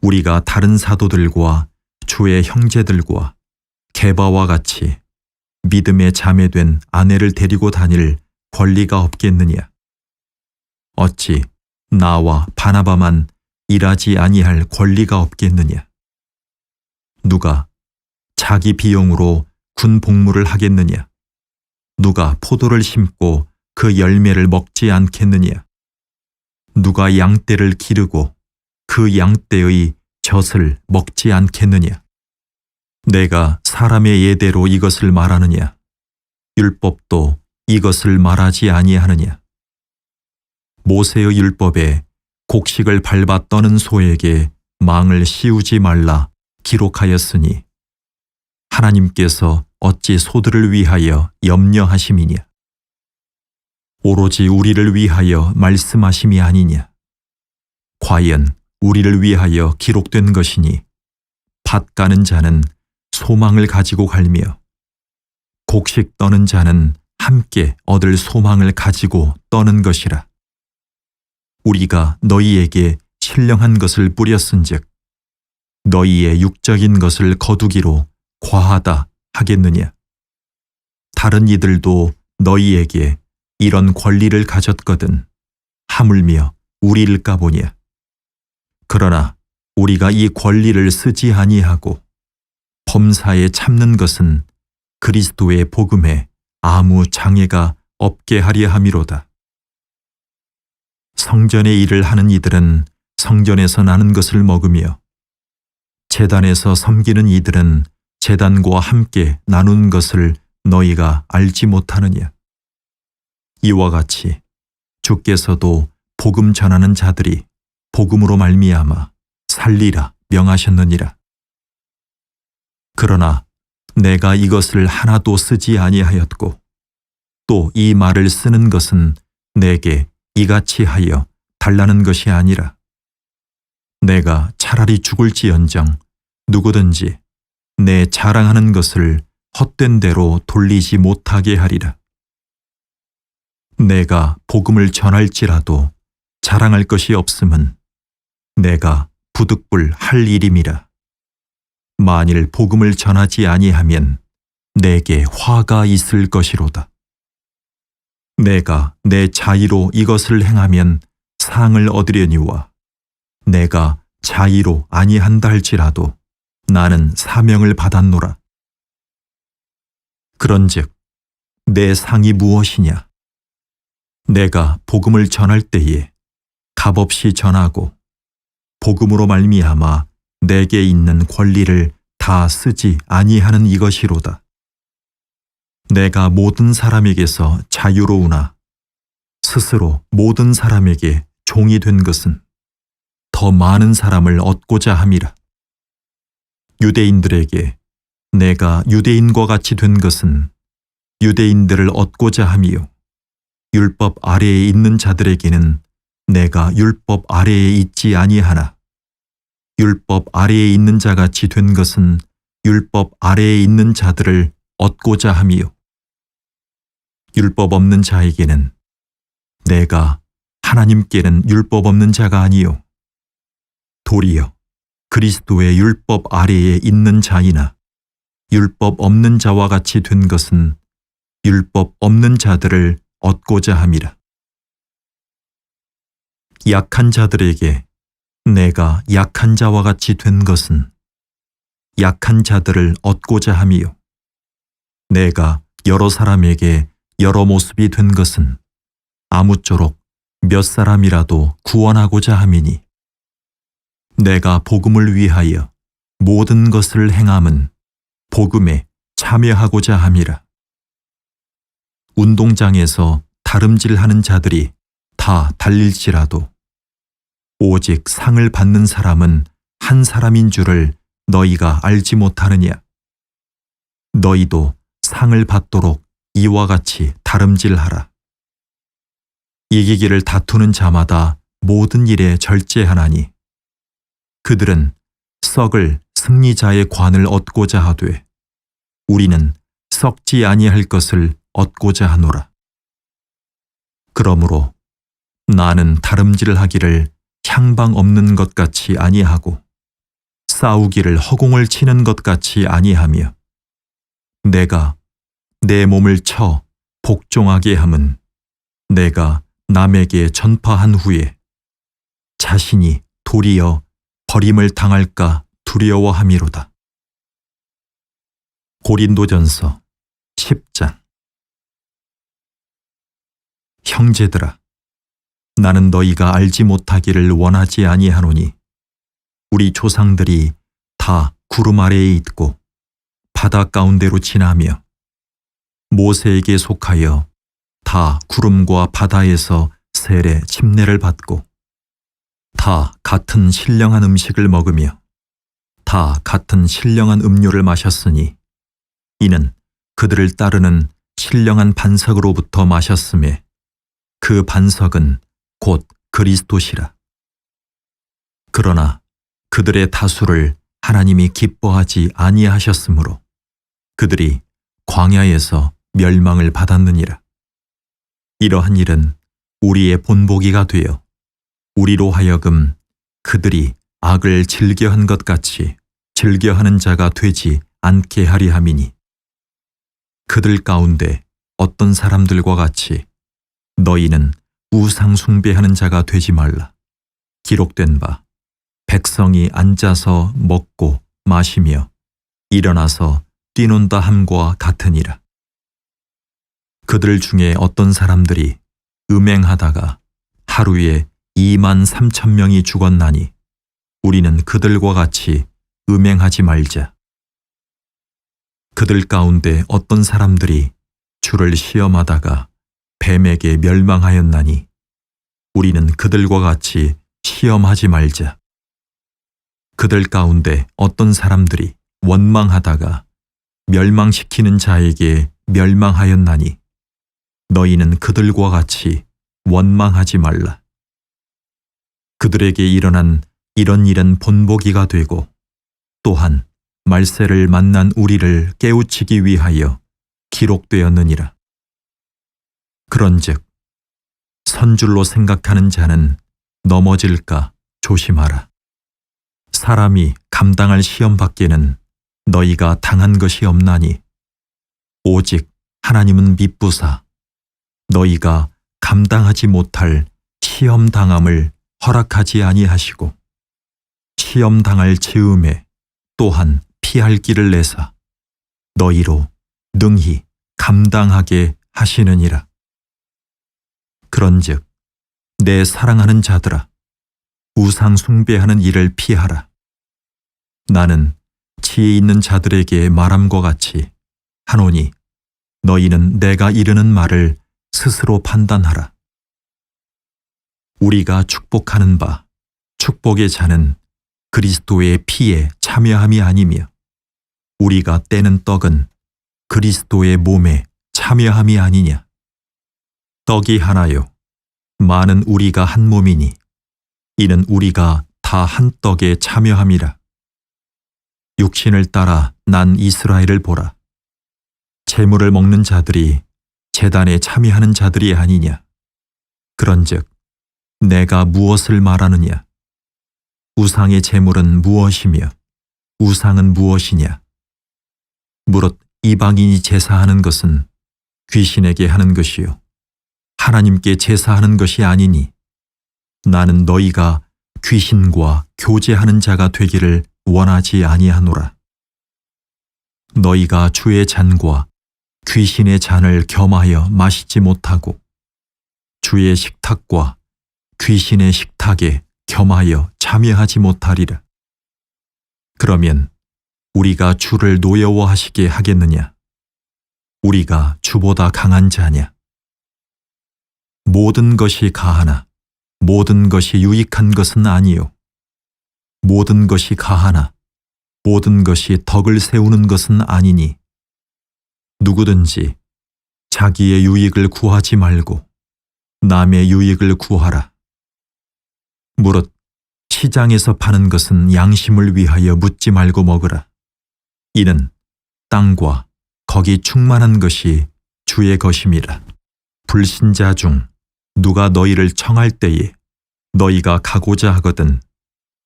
우리가 다른 사도들과 주의 형제들과 게바와 같이 믿음의 자매된 아내를 데리고 다닐 권리가 없겠느냐. 어찌 나와 바나바만 일하지 아니할 권리가 없겠느냐. 누가 자기 비용으로 군 복무를 하겠느냐. 누가 포도를 심고 그 열매를 먹지 않겠느냐. 누가 양떼를 기르고 그 양떼의 젖을 먹지 않겠느냐. 내가 사람의 예대로 이것을 말하느냐. 율법도 이것을 말하지 아니하느냐. 모세의 율법에 곡식을 밟아 떠는 소에게 망을 씌우지 말라 기록하였으니 하나님께서 어찌 소들을 위하여 염려하심이냐. 오로지 우리를 위하여 말씀하심이 아니냐. 과연 우리를 위하여 기록된 것이니 밭 가는 자는 소망을 가지고 갈며 곡식 떠는 자는 함께 얻을 소망을 가지고 떠는 것이라. 우리가 너희에게 신령한 것을 뿌렸은즉 너희의 육적인 것을 거두기로 과하다 하겠느냐. 다른 이들도 너희에게 이런 권리를 가졌거든 하물며 우리일까 보냐. 그러나 우리가 이 권리를 쓰지 아니하고 범사에 참는 것은 그리스도의 복음에 아무 장애가 없게 하려 함이로다. 성전의 일을 하는 이들은 성전에서 나는 것을 먹으며 제단에서 섬기는 이들은 제단과 함께 나눈 것을 너희가 알지 못하느냐. 이와 같이 주께서도 복음 전하는 자들이 복음으로 말미암아 살리라 명하셨느니라. 그러나 내가 이것을 하나도 쓰지 아니하였고 또 이 말을 쓰는 것은 내게 이같이 하여 달라는 것이 아니라 내가 차라리 죽을지언정 누구든지 내 자랑하는 것을 헛된 대로 돌리지 못하게 하리라. 내가 복음을 전할지라도 자랑할 것이 없음은 내가 부득불 할 일임이라. 만일 복음을 전하지 아니하면 내게 화가 있을 것이로다. 내가 내 자의로 이것을 행하면 상을 얻으려니와 내가 자의로 아니한다 할지라도 나는 사명을 받았노라. 그런즉 내 상이 무엇이냐? 내가 복음을 전할 때에 값없이 전하고 복음으로 말미암아 내게 있는 권리를 다 쓰지 아니하는 이것이로다. 내가 모든 사람에게서 자유로우나 스스로 모든 사람에게 종이 된 것은 더 많은 사람을 얻고자 함이라. 유대인들에게 내가 유대인과 같이 된 것은 유대인들을 얻고자 함이요 율법 아래에 있는 자들에게는 내가 율법 아래에 있지 아니하나 율법 아래에 있는 자같이 된 것은 율법 아래에 있는 자들을 얻고자 함이요 율법 없는 자에게는 내가 하나님께는 율법 없는 자가 아니요 도리어 그리스도의 율법 아래에 있는 자이나 율법 없는 자와 같이 된 것은 율법 없는 자들을 얻고자 함이라. 약한 자들에게 내가 약한 자와 같이 된 것은 약한 자들을 얻고자 함이요 내가 여러 사람에게 여러 모습이 된 것은 아무쪼록 몇 사람이라도 구원하고자 함이니 내가 복음을 위하여 모든 것을 행함은 복음에 참여하고자 함이라. 운동장에서 다름질하는 자들이 다 달릴지라도 오직 상을 받는 사람은 한 사람인 줄을 너희가 알지 못하느냐? 너희도 상을 받도록 이와 같이 다름질하라. 이기기를 다투는 자마다 모든 일에 절제하나니 그들은 썩을 승리자의 관을 얻고자 하되 우리는 썩지 아니할 것을 얻고자 하노라. 그러므로 나는 다름질하기를 향방 없는 것 같이 아니하고 싸우기를 허공을 치는 것 같이 아니하며 내가 내 몸을 쳐 복종하게 함은 내가 남에게 전파한 후에 자신이 도리어 버림을 당할까 두려워함이로다. 고린도전서 10장. 형제들아, 나는 너희가 알지 못하기를 원하지 아니하노니 우리 조상들이 다 구름 아래에 있고 바다 가운데로 지나며 모세에게 속하여 다 구름과 바다에서 세례 침례를 받고 다 같은 신령한 음식을 먹으며 다 같은 신령한 음료를 마셨으니 이는 그들을 따르는 신령한 반석으로부터 마셨음에 그 반석은 곧 그리스도시라. 그러나 그들의 다수를 하나님이 기뻐하지 아니하셨으므로 그들이 광야에서 멸망을 받았느니라. 이러한 일은 우리의 본보기가 되어 우리로 하여금 그들이 악을 즐겨한 것 같이 즐겨하는 자가 되지 않게 하리 함이니 그들 가운데 어떤 사람들과 같이 너희는 우상 숭배하는 자가 되지 말라. 기록된 바 백성이 앉아서 먹고 마시며 일어나서 뛰논다 함과 같으니라. 그들 중에 어떤 사람들이 음행하다가 하루에 23,000명이 죽었나니 우리는 그들과 같이 음행하지 말자. 그들 가운데 어떤 사람들이 주를 시험하다가 뱀에게 멸망하였나니 우리는 그들과 같이 시험하지 말자. 그들 가운데 어떤 사람들이 원망하다가 멸망시키는 자에게 멸망하였나니 너희는 그들과 같이 원망하지 말라. 그들에게 일어난 이런 일은 본보기가 되고 또한 말세를 만난 우리를 깨우치기 위하여 기록되었느니라. 그런즉 선줄로 생각하는 자는 넘어질까 조심하라. 사람이 감당할 시험 밖에는 너희가 당한 것이 없나니 오직 하나님은 미쁘사 너희가 감당하지 못할 시험 당함을 허락하지 아니하시고 시험 당할 즈음에 또한 피할 길을 내사 너희로 능히 감당하게 하시느니라. 그런즉 내 사랑하는 자들아 우상 숭배하는 일을 피하라. 나는 지혜 있는 자들에게 말함과 같이 하노니 너희는 내가 이르는 말을 스스로 판단하라. 우리가 축복하는 바 축복의 자는 그리스도의 피에 참여함이 아니며 우리가 떼는 떡은 그리스도의 몸에 참여함이 아니냐. 떡이 하나요 많은 우리가 한 몸이니 이는 우리가 다 한 떡에 참여함이라. 육신을 따라 난 이스라엘을 보라. 제물을 먹는 자들이 제단에 참여하는 자들이 아니냐. 그런즉 내가 무엇을 말하느냐. 우상의 제물은 무엇이며 우상은 무엇이냐. 무릇 이방인이 제사하는 것은 귀신에게 하는 것이요 하나님께 제사하는 것이 아니니 나는 너희가 귀신과 교제하는 자가 되기를 원하지 아니하노라. 너희가 주의 잔과 귀신의 잔을 겸하여 마시지 못하고 주의 식탁과 귀신의 식탁에 겸하여 참여하지 못하리라. 그러면 우리가 주를 노여워하시게 하겠느냐? 우리가 주보다 강한 자냐? 모든 것이 가하나 모든 것이 유익한 것은 아니요 모든 것이 가하나 모든 것이 덕을 세우는 것은 아니니 누구든지 자기의 유익을 구하지 말고 남의 유익을 구하라. 무릇 시장에서 파는 것은 양심을 위하여 묻지 말고 먹으라. 이는 땅과 거기 충만한 것이 주의 것임이라. 불신자 중 누가 너희를 청할 때에 너희가 가고자 하거든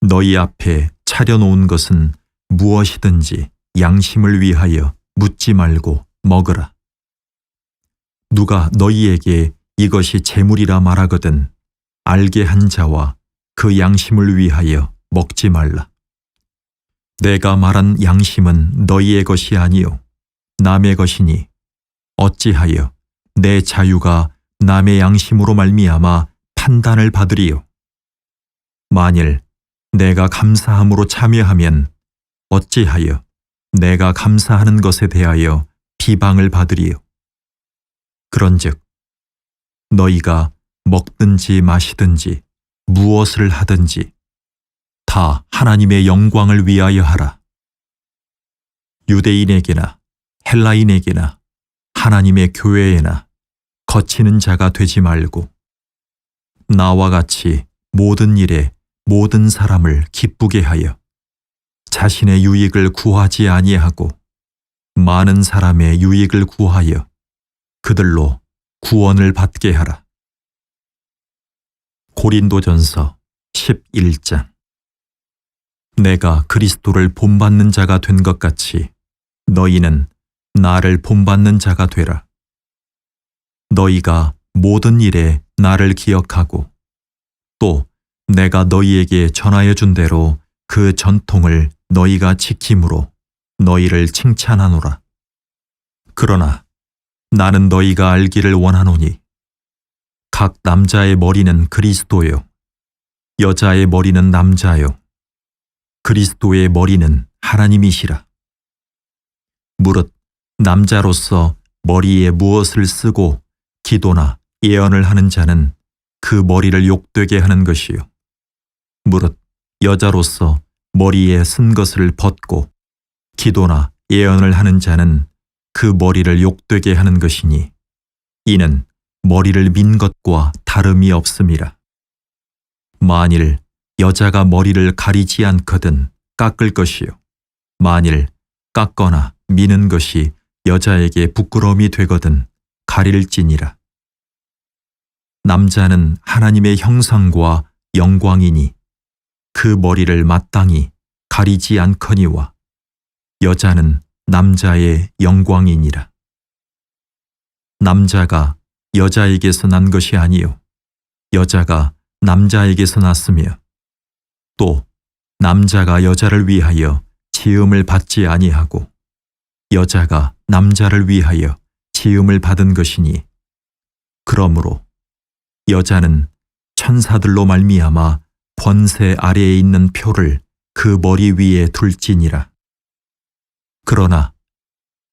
너희 앞에 차려놓은 것은 무엇이든지 양심을 위하여 묻지 말고 먹으라. 누가 너희에게 이것이 재물이라 말하거든 알게 한 자와 그 양심을 위하여 먹지 말라. 내가 말한 양심은 너희의 것이 아니요 남의 것이니 어찌하여 내 자유가 남의 양심으로 말미암아 판단을 받으리요. 만일 내가 감사함으로 참여하면 어찌하여 내가 감사하는 것에 대하여 비방을 받으리요. 그런즉 너희가 먹든지 마시든지 무엇을 하든지 다 하나님의 영광을 위하여 하라. 유대인에게나 헬라인에게나 하나님의 교회에나 거치는 자가 되지 말고 나와 같이 모든 일에 모든 사람을 기쁘게 하여 자신의 유익을 구하지 아니하고 많은 사람의 유익을 구하여 그들로 구원을 받게 하라. 고린도전서 11장. 내가 그리스도를 본받는 자가 된 것 같이 너희는 나를 본받는 자가 되라. 너희가 모든 일에 나를 기억하고 또 내가 너희에게 전하여 준 대로 그 전통을 너희가 지킴으로 너희를 칭찬하노라. 그러나 나는 너희가 알기를 원하노니 각 남자의 머리는 그리스도요 여자의 머리는 남자요 그리스도의 머리는 하나님이시라. 무릇 남자로서 머리에 무엇을 쓰고 기도나 예언을 하는 자는 그 머리를 욕되게 하는 것이요 무릇 여자로서 머리에 쓴 것을 벗고 기도나 예언을 하는 자는 그 머리를 욕되게 하는 것이니 이는 머리를 민 것과 다름이 없음이라. 만일 여자가 머리를 가리지 않거든 깎을 것이요 만일 깎거나 미는 것이 여자에게 부끄러움이 되거든 가릴지니라. 남자는 하나님의 형상과 영광이니 그 머리를 마땅히 가리지 않거니와 여자는 남자의 영광이니라. 남자가 여자에게서 난 것이 아니요 여자가 남자에게서 났으며 또 남자가 여자를 위하여 지음을 받지 아니하고 여자가 남자를 위하여 지음을 받은 것이니 그러므로 여자는 천사들로 말미암아 권세 아래에 있는 표를 그 머리 위에 둘지니라. 그러나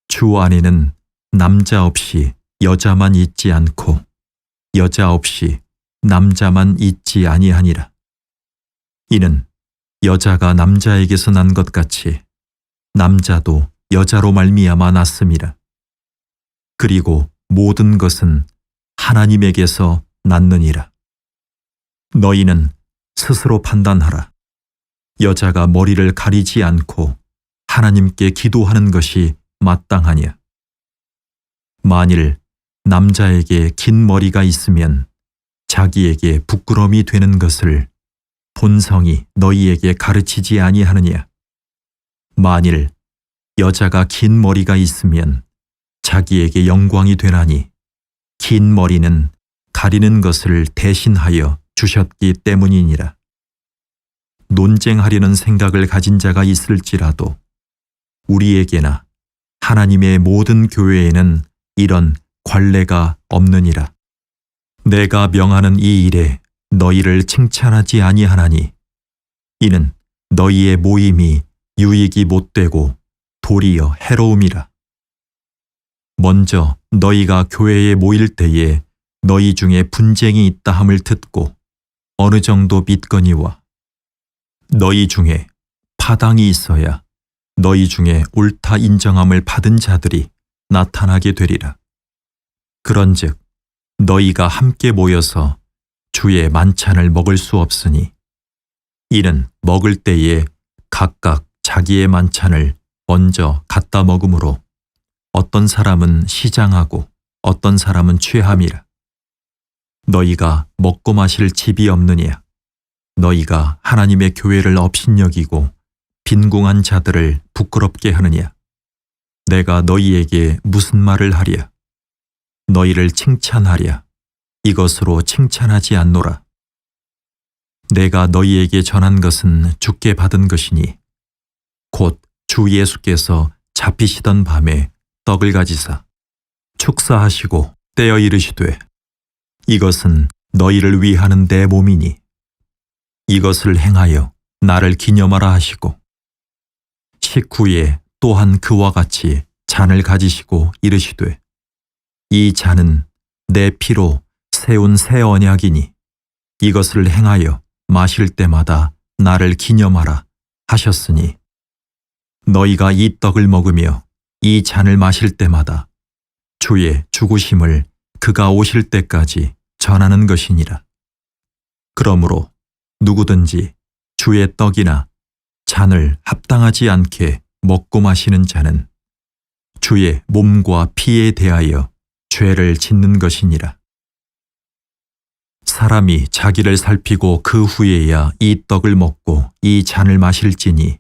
주 안에는 남자 없이 여자만 있지 않고 여자 없이 남자만 있지 아니하니라. 이는 여자가 남자에게서 난 것 같이 남자도 여자로 말미암아 났음이라. 그리고 모든 것은 하나님에게서 났느니라. 너희는 스스로 판단하라. 여자가 머리를 가리지 않고 하나님께 기도하는 것이 마땅하냐. 만일 남자에게 긴 머리가 있으면 자기에게 부끄러움이 되는 것을 본성이 너희에게 가르치지 아니하느냐. 만일 여자가 긴 머리가 있으면 자기에게 영광이 되나니 긴 머리는 가리는 것을 대신하여 주셨기 때문이니라. 논쟁하려는 생각을 가진 자가 있을지라도 우리에게나 하나님의 모든 교회에는 이런 관례가 없느니라. 내가 명하는 이 일에 너희를 칭찬하지 아니하나니 이는 너희의 모임이 유익이 못되고 도리어 해로움이라. 먼저 너희가 교회에 모일 때에 너희 중에 분쟁이 있다 함을 듣고 어느 정도 믿거니와 너희 중에 파당이 있어야 너희 중에 옳다 인정함을 받은 자들이 나타나게 되리라. 그런즉 너희가 함께 모여서 주의 만찬을 먹을 수 없으니 이는 먹을 때에 각각 자기의 만찬을 먼저 갖다 먹으므로 어떤 사람은 시장하고 어떤 사람은 취함이라. 너희가 먹고 마실 집이 없느냐. 너희가 하나님의 교회를 업신여기고 빈궁한 자들을 부끄럽게 하느냐. 내가 너희에게 무슨 말을 하랴. 너희를 칭찬하랴. 이것으로 칭찬하지 않노라. 내가 너희에게 전한 것은 주께 받은 것이니 곧 주 예수께서 잡히시던 밤에 떡을 가지사 축사하시고 떼어 이르시되 이것은 너희를 위하는 내 몸이니 이것을 행하여 나를 기념하라 하시고 식후에 또한 그와 같이 잔을 가지시고 이르시되 이 잔은 내 피로 세운 새 언약이니 이것을 행하여 마실 때마다 나를 기념하라 하셨으니 너희가 이 떡을 먹으며 이 잔을 마실 때마다 주의 죽으심을 그가 오실 때까지 전하는 것이니라. 그러므로 누구든지 주의 떡이나 잔을 합당하지 않게 먹고 마시는 자는 주의 몸과 피에 대하여 죄를 짓는 것이니라. 사람이 자기를 살피고 그 후에야 이 떡을 먹고 이 잔을 마실지니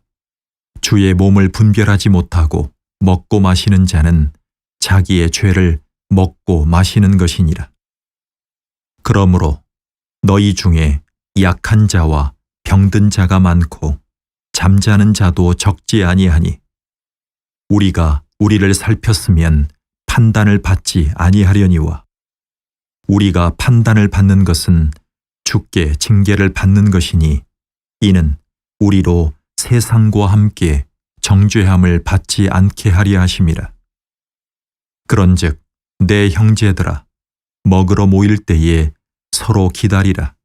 주의 몸을 분별하지 못하고 먹고 마시는 자는 자기의 죄를 먹고 마시는 것이니라. 그러므로 너희 중에 약한 자와 병든 자가 많고 잠자는 자도 적지 아니하니 우리가 우리를 살폈으면 판단을 받지 아니하려니와 우리가 판단을 받는 것은 주께 징계를 받는 것이니 이는 우리로 세상과 함께 정죄함을 받지 않게 하려 하심이라. 그런즉 내 형제들아 먹으러 모일 때에 서로 기다리라.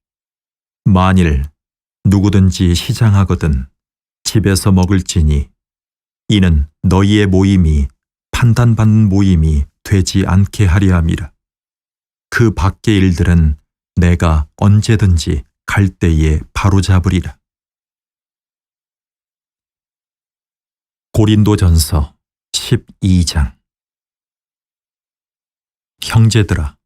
만일 누구든지 시장하거든 집에서 먹을지니 이는 너희의 모임이 판단받는 모임이 되지 않게 하려 함이라. 그 밖의 일들은 내가 언제든지 갈 때에 바로잡으리라. 고린도전서 12장. 형제들아,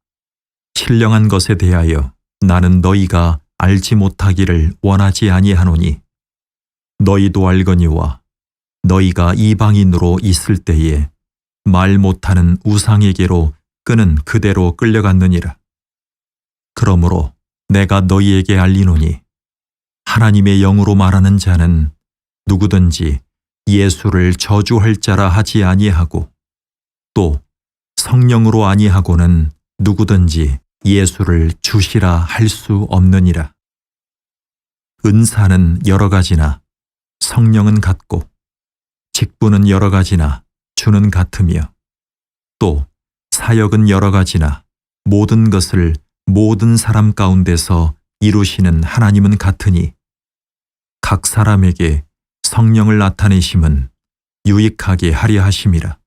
신령한 것에 대하여 나는 너희가 알지 못하기를 원하지 아니하노니 너희도 알거니와 너희가 이방인으로 있을 때에 말 못하는 우상에게로 끄는 그대로 끌려갔느니라. 그러므로 내가 너희에게 알리노니 하나님의 영으로 말하는 자는 누구든지 예수를 저주할 자라 하지 아니하고 또 성령으로 아니하고는 누구든지 예수를 주시라 할 수 없느니라. 은사는 여러 가지나 성령은 같고 직분은 여러 가지나 주는 같으며 또 사역은 여러 가지나 모든 것을 모든 사람 가운데서 이루시는 하나님은 같으니 각 사람에게 성령을 나타내심은 유익하게 하려 하심이라.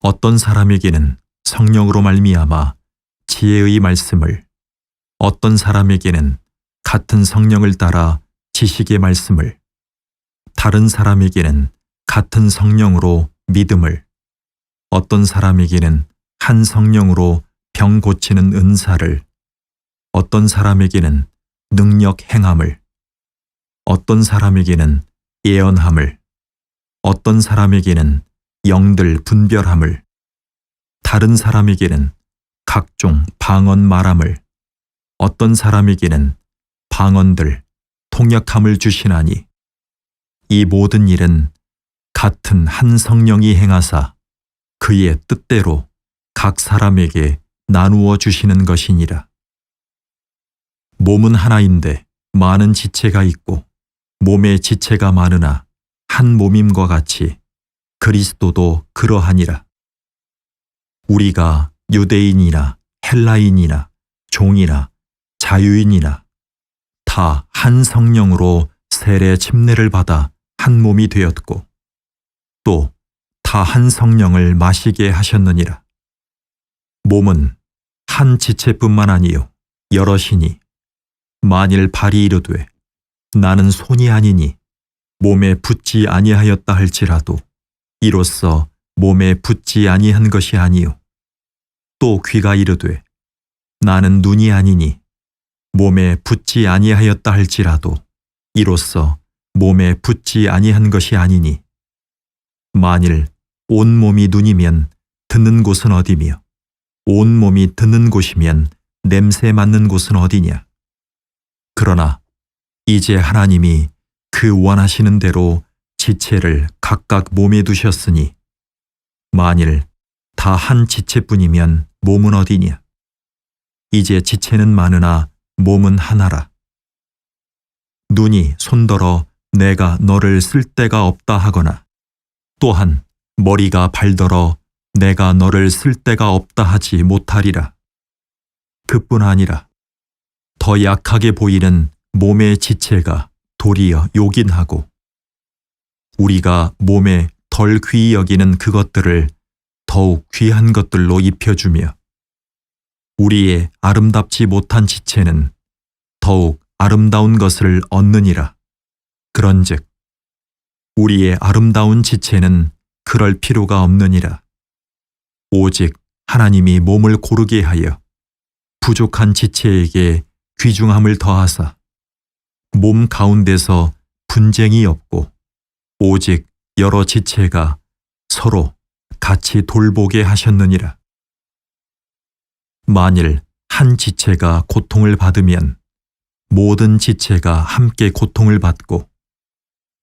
어떤 사람에게는 성령으로 말미암아 지혜의 말씀을, 어떤 사람에게는 같은 성령을 따라 지식의 말씀을, 다른 사람에게는 같은 성령으로 믿음을, 어떤 사람에게는 한 성령으로 병 고치는 은사를, 어떤 사람에게는 능력 행함을, 어떤 사람에게는 예언함을, 어떤 사람에게는 영들 분별함을, 다른 사람에게는 각종 방언 말함을, 어떤 사람에게는 방언들, 통역함을 주시나니 이 모든 일은 같은 한 성령이 행하사 그의 뜻대로 각 사람에게 나누어 주시는 것이니라. 몸은 하나인데 많은 지체가 있고 몸의 지체가 많으나 한 몸임과 같이 그리스도도 그러하니라. 우리가 유대인이나 헬라인이나 종이나 자유인이나 다 한 성령으로 세례 침례를 받아 한 몸이 되었고 또 다 한 성령을 마시게 하셨느니라. 몸은 한 지체뿐만 아니요 여럿이니 만일 발이 이르되 나는 손이 아니니 몸에 붙지 아니하였다 할지라도 이로써 몸에 붙지 아니한 것이 아니요 또 귀가 이르되 나는 눈이 아니니 몸에 붙지 아니하였다 할지라도 이로써 몸에 붙지 아니한 것이 아니니 만일 온 몸이 눈이면 듣는 곳은 어디며 온 몸이 듣는 곳이면 냄새 맡는 곳은 어디냐. 그러나 이제 하나님이 그 원하시는 대로 지체를 각각 몸에 두셨으니 만일 다 한 지체뿐이면 몸은 어디냐. 이제 지체는 많으나 몸은 하나라. 눈이 손더러 내가 너를 쓸 데가 없다 하거나 또한 머리가 발더러 내가 너를 쓸 데가 없다 하지 못하리라. 그뿐 아니라 더 약하게 보이는 몸의 지체가 도리어 요긴하고 우리가 몸에 덜 귀히 여기는 그것들을 더욱 귀한 것들로 입혀주며 우리의 아름답지 못한 지체는 더욱 아름다운 것을 얻느니라. 그런즉 우리의 아름다운 지체는 그럴 필요가 없느니라. 오직 하나님이 몸을 고르게 하여 부족한 지체에게 귀중함을 더하사 몸 가운데서 분쟁이 없고 오직 여러 지체가 서로 같이 돌보게 하셨느니라. 만일 한 지체가 고통을 받으면 모든 지체가 함께 고통을 받고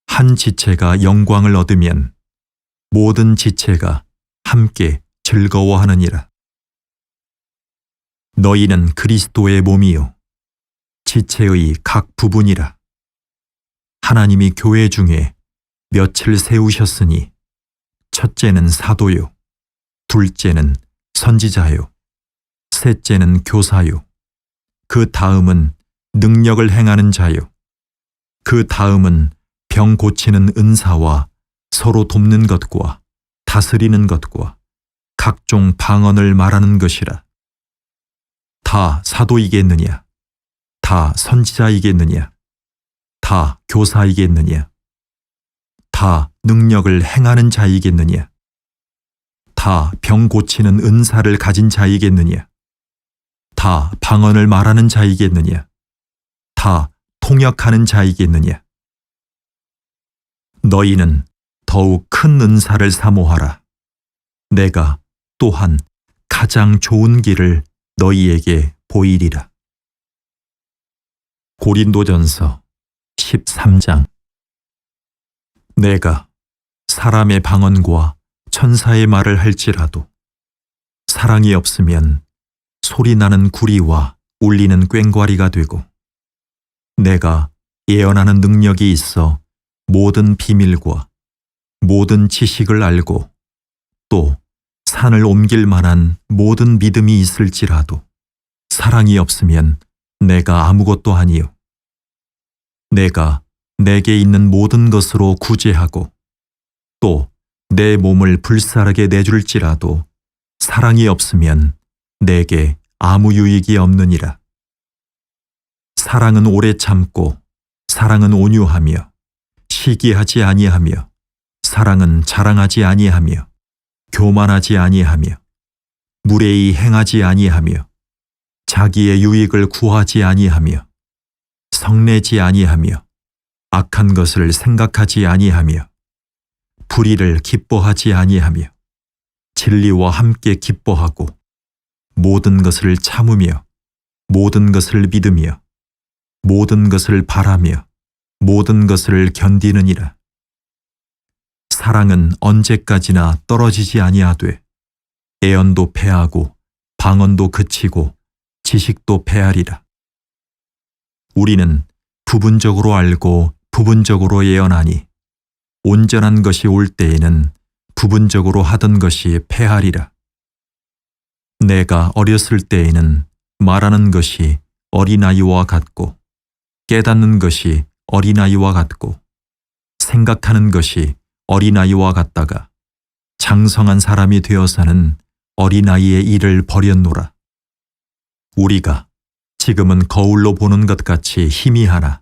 한 지체가 영광을 얻으면 모든 지체가 함께 즐거워하느니라. 너희는 그리스도의 몸이요 지체의 각 부분이라. 하나님이 교회 중에 몇을 세우셨으니 첫째는 사도요 둘째는 선지자요 셋째는 교사요 그 다음은 능력을 행하는 자요. 그 다음은 병 고치는 은사와 서로 돕는 것과 다스리는 것과 각종 방언을 말하는 것이라. 다 사도이겠느냐? 다 선지자이겠느냐? 다 교사이겠느냐? 다 능력을 행하는 자이겠느냐? 다 병 고치는 은사를 가진 자이겠느냐? 다 방언을 말하는 자이겠느냐? 다 통역하는 자이겠느냐? 너희는 더욱 큰 은사를 사모하라. 내가 또한 가장 좋은 길을 너희에게 보이리라. 고린도전서 13장. 내가 사람의 방언과 천사의 말을 할지라도 사랑이 없으면 소리나는 구리와 울리는 꽹과리가 되고, 내가 예언하는 능력이 있어 모든 비밀과 모든 지식을 알고 또 산을 옮길 만한 모든 믿음이 있을지라도 사랑이 없으면 내가 아무것도 아니요. 내가 내게 있는 모든 것으로 구제하고 또 내 몸을 불사르게 내줄지라도 사랑이 없으면 내게 아무 유익이 없느니라. 사랑은 오래 참고 사랑은 온유하며 시기하지 아니하며 사랑은 자랑하지 아니하며 교만하지 아니하며 무례히 행하지 아니하며 자기의 유익을 구하지 아니하며 성내지 아니하며 악한 것을 생각하지 아니하며 불의를 기뻐하지 아니하며 진리와 함께 기뻐하고 모든 것을 참으며 모든 것을 믿으며 모든 것을 바라며 모든 것을 견디느니라. 사랑은 언제까지나 떨어지지 아니하되 애언도 패하고 방언도 그치고 지식도 패하리라. 우리는 부분적으로 알고 부분적으로 예언하니 온전한 것이 올 때에는 부분적으로 하던 것이 패하리라. 내가 어렸을 때에는 말하는 것이 어린아이와 같고 깨닫는 것이 어린아이와 같고 생각하는 것이 어린아이와 같다가 장성한 사람이 되어서는 어린아이의 일을 버렸노라. 우리가 지금은 거울로 보는 것 같이 희미하나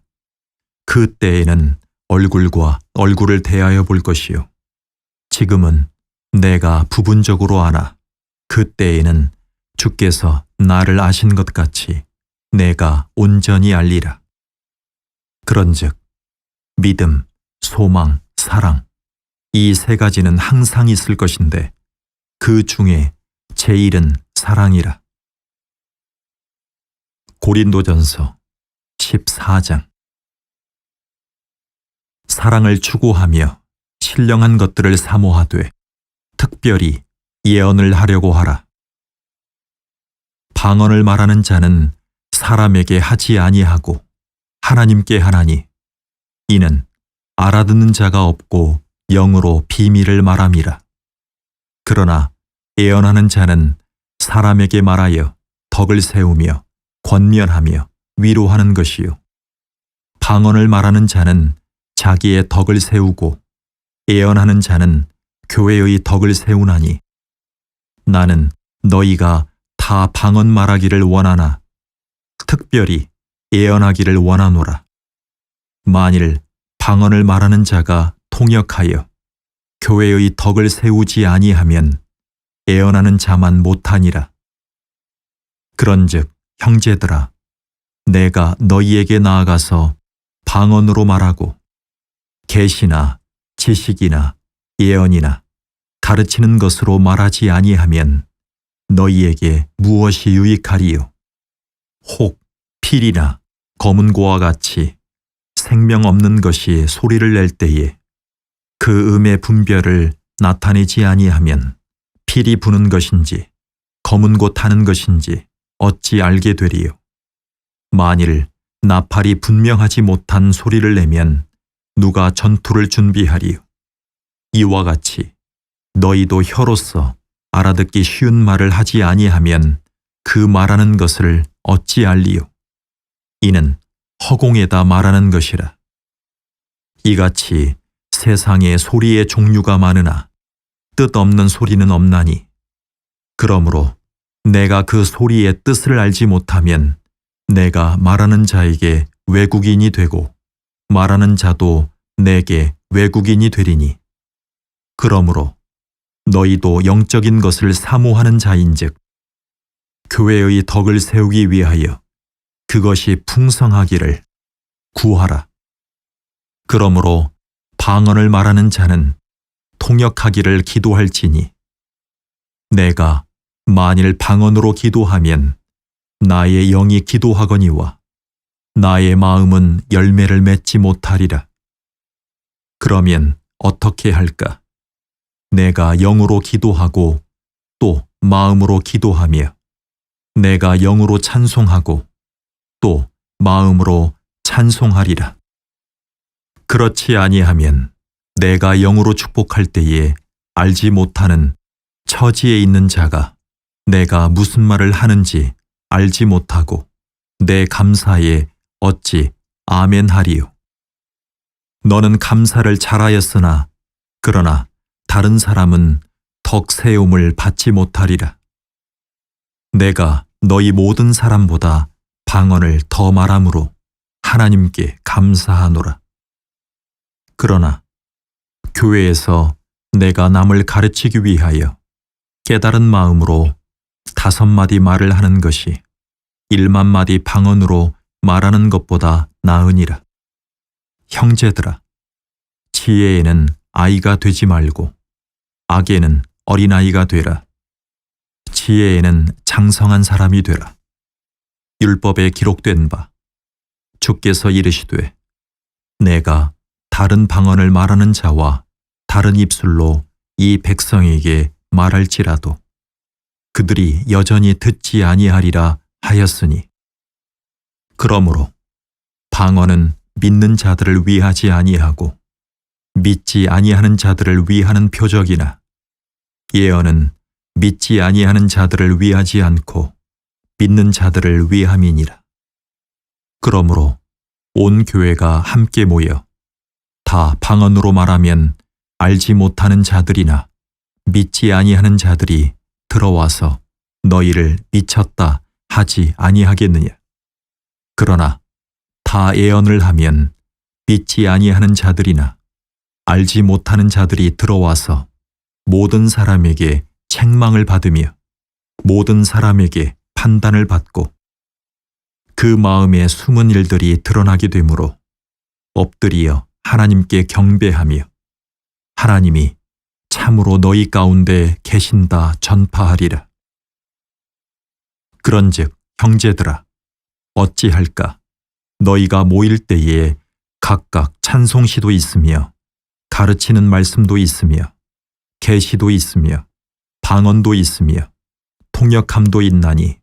그 때에는 얼굴과 얼굴을 대하여 볼 것이요. 지금은 내가 부분적으로 아나 그 때에는 주께서 나를 아신 것 같이 내가 온전히 알리라. 그런즉 믿음, 소망, 사랑 이 세 가지는 항상 있을 것인데 그 중에 제일은 사랑이라. 고린도전서 14장. 사랑을 추구하며 신령한 것들을 사모하되 특별히 예언을 하려고 하라. 방언을 말하는 자는 사람에게 하지 아니하고 하나님께 하나니 이는 알아듣는 자가 없고 영으로 비밀을 말함이라. 그러나 예언하는 자는 사람에게 말하여 덕을 세우며 권면하며 위로하는 것이요. 방언을 말하는 자는 자기의 덕을 세우고 예언하는 자는 교회의 덕을 세우나니 나는 너희가 다 방언 말하기를 원하나 특별히 예언하기를 원하노라. 만일 방언을 말하는 자가 통역하여 교회의 덕을 세우지 아니하면 예언하는 자만 못하니라. 그런즉 형제들아, 내가 너희에게 나아가서 방언으로 말하고 계시나 지식이나 예언이나 가르치는 것으로 말하지 아니하면 너희에게 무엇이 유익하리요? 혹 필이나 검은 고와 같이 생명 없는 것이 소리를 낼 때에 그 음의 분별을 나타내지 아니하면 필이 부는 것인지 검은 고 타는 것인지 어찌 알게 되리요? 만일 나팔이 분명하지 못한 소리를 내면 누가 전투를 준비하리요? 이와 같이 너희도 혀로서 알아듣기 쉬운 말을 하지 아니하면 그 말하는 것을 어찌 알리요? 이는 허공에다 말하는 것이라. 이같이 세상에 소리의 종류가 많으나 뜻없는 소리는 없나니, 그러므로 내가 그 소리의 뜻을 알지 못하면 내가 말하는 자에게 외국인이 되고 말하는 자도 내게 외국인이 되리니, 그러므로 너희도 영적인 것을 사모하는 자인즉 교회의 덕을 세우기 위하여 그것이 풍성하기를 구하라. 그러므로 방언을 말하는 자는 통역하기를 기도할지니, 내가 만일 방언으로 기도하면 나의 영이 기도하거니와 나의 마음은 열매를 맺지 못하리라. 그러면 어떻게 할까? 내가 영으로 기도하고 또 마음으로 기도하며 내가 영으로 찬송하고 또 마음으로 찬송하리라. 그렇지 아니하면 내가 영으로 축복할 때에 알지 못하는 처지에 있는 자가 내가 무슨 말을 하는지 알지 못하고 내 감사에 어찌 아멘 하리요. 너는 감사를 잘하였으나 그러나 다른 사람은 덕 세움을 받지 못하리라. 내가 너희 모든 사람보다 방언을 더 말함으로 하나님께 감사하노라. 그러나 교회에서 내가 남을 가르치기 위하여 깨달은 마음으로 5마디 말을 하는 것이 1만마디 방언으로 말하는 것보다 나으니라. 형제들아, 지혜에는 아이가 되지 말고 악에는 어린아이가 되라. 지혜에는 장성한 사람이 되라. 율법에 기록된 바 주께서 이르시되 내가 다른 방언을 말하는 자와 다른 입술로 이 백성에게 말할지라도 그들이 여전히 듣지 아니하리라 하였으니, 그러므로 방언은 믿는 자들을 위하지 아니하고 믿지 아니하는 자들을 위하는 표적이나 예언은 믿지 아니하는 자들을 위하지 않고 믿는 자들을 위함이니라. 그러므로 온 교회가 함께 모여 다 방언으로 말하면 알지 못하는 자들이나 믿지 아니하는 자들이 들어와서 너희를 미쳤다 하지 아니하겠느냐. 그러나 다 예언을 하면 믿지 아니하는 자들이나 알지 못하는 자들이 들어와서 모든 사람에게 책망을 받으며 모든 사람에게 판단을 받고 그 마음의 숨은 일들이 드러나게 되므로 엎드리어 하나님께 경배하며 하나님이 참으로 너희 가운데 계신다 전파하리라. 그런즉 형제들아, 어찌할까? 너희가 모일 때에 각각 찬송시도 있으며 가르치는 말씀도 있으며 계시도 있으며 방언도 있으며 통역함도 있나니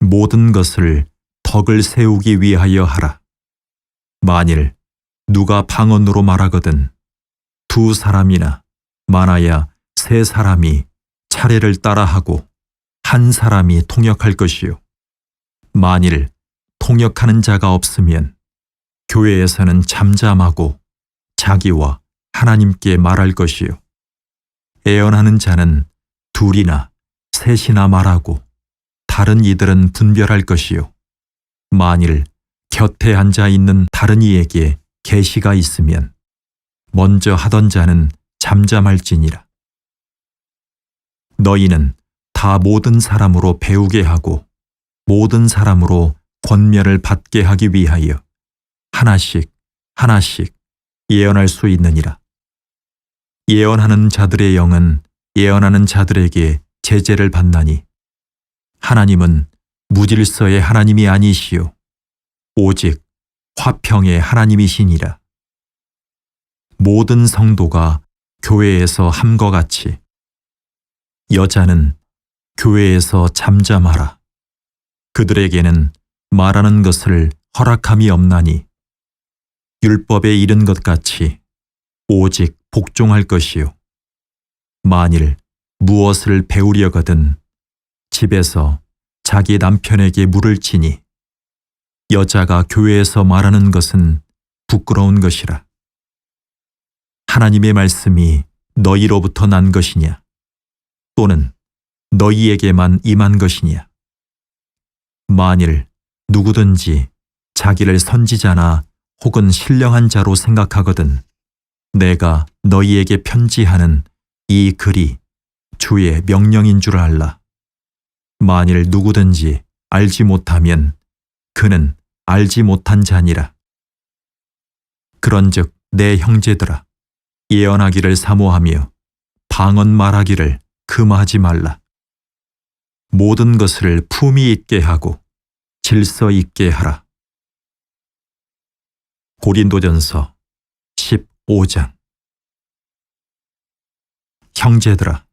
모든 것을 덕을 세우기 위하여 하라. 만일 누가 방언으로 말하거든 2 사람이나 많아야 3 사람이 차례를 따라하고 1 사람이 통역할 것이요. 만일 통역하는 자가 없으면 교회에서는 잠잠하고 자기와 하나님께 말할 것이요. 애언하는 자는 2이나 3이나 말하고 다른 이들은 분별할 것이요. 만일 곁에 앉아 있는 다른 이에게 계시가 있으면 먼저 하던 자는 잠잠할지니라. 너희는 다 모든 사람으로 배우게 하고 모든 사람으로 권면을 받게 하기 위하여 하나씩 하나씩 예언할 수 있느니라. 예언하는 자들의 영은 예언하는 자들에게 제재를 받나니 하나님은 무질서의 하나님이 아니시요 오직 화평의 하나님이시니라. 모든 성도가 교회에서 함과 같이 여자는 교회에서 잠잠하라. 그들에게는 말하는 것을 허락함이 없나니 율법에 이른 것 같이 오직 복종할 것이요. 만일 무엇을 배우려거든 집에서 자기 남편에게 물을 치니 여자가 교회에서 말하는 것은 부끄러운 것이라. 하나님의 말씀이 너희로부터 난 것이냐? 또는 너희에게만 임한 것이냐? 만일 누구든지 자기를 선지자나 혹은 신령한 자로 생각하거든 내가 너희에게 편지하는 이 글이 주의 명령인 줄 알라. 만일 누구든지 알지 못하면 그는 알지 못한 자니라. 그런즉 내 형제들아, 예언하기를 사모하며 방언 말하기를 금하지 말라. 모든 것을 품위 있게 하고 질서 있게 하라. 고린도전서 15장. 형제들아,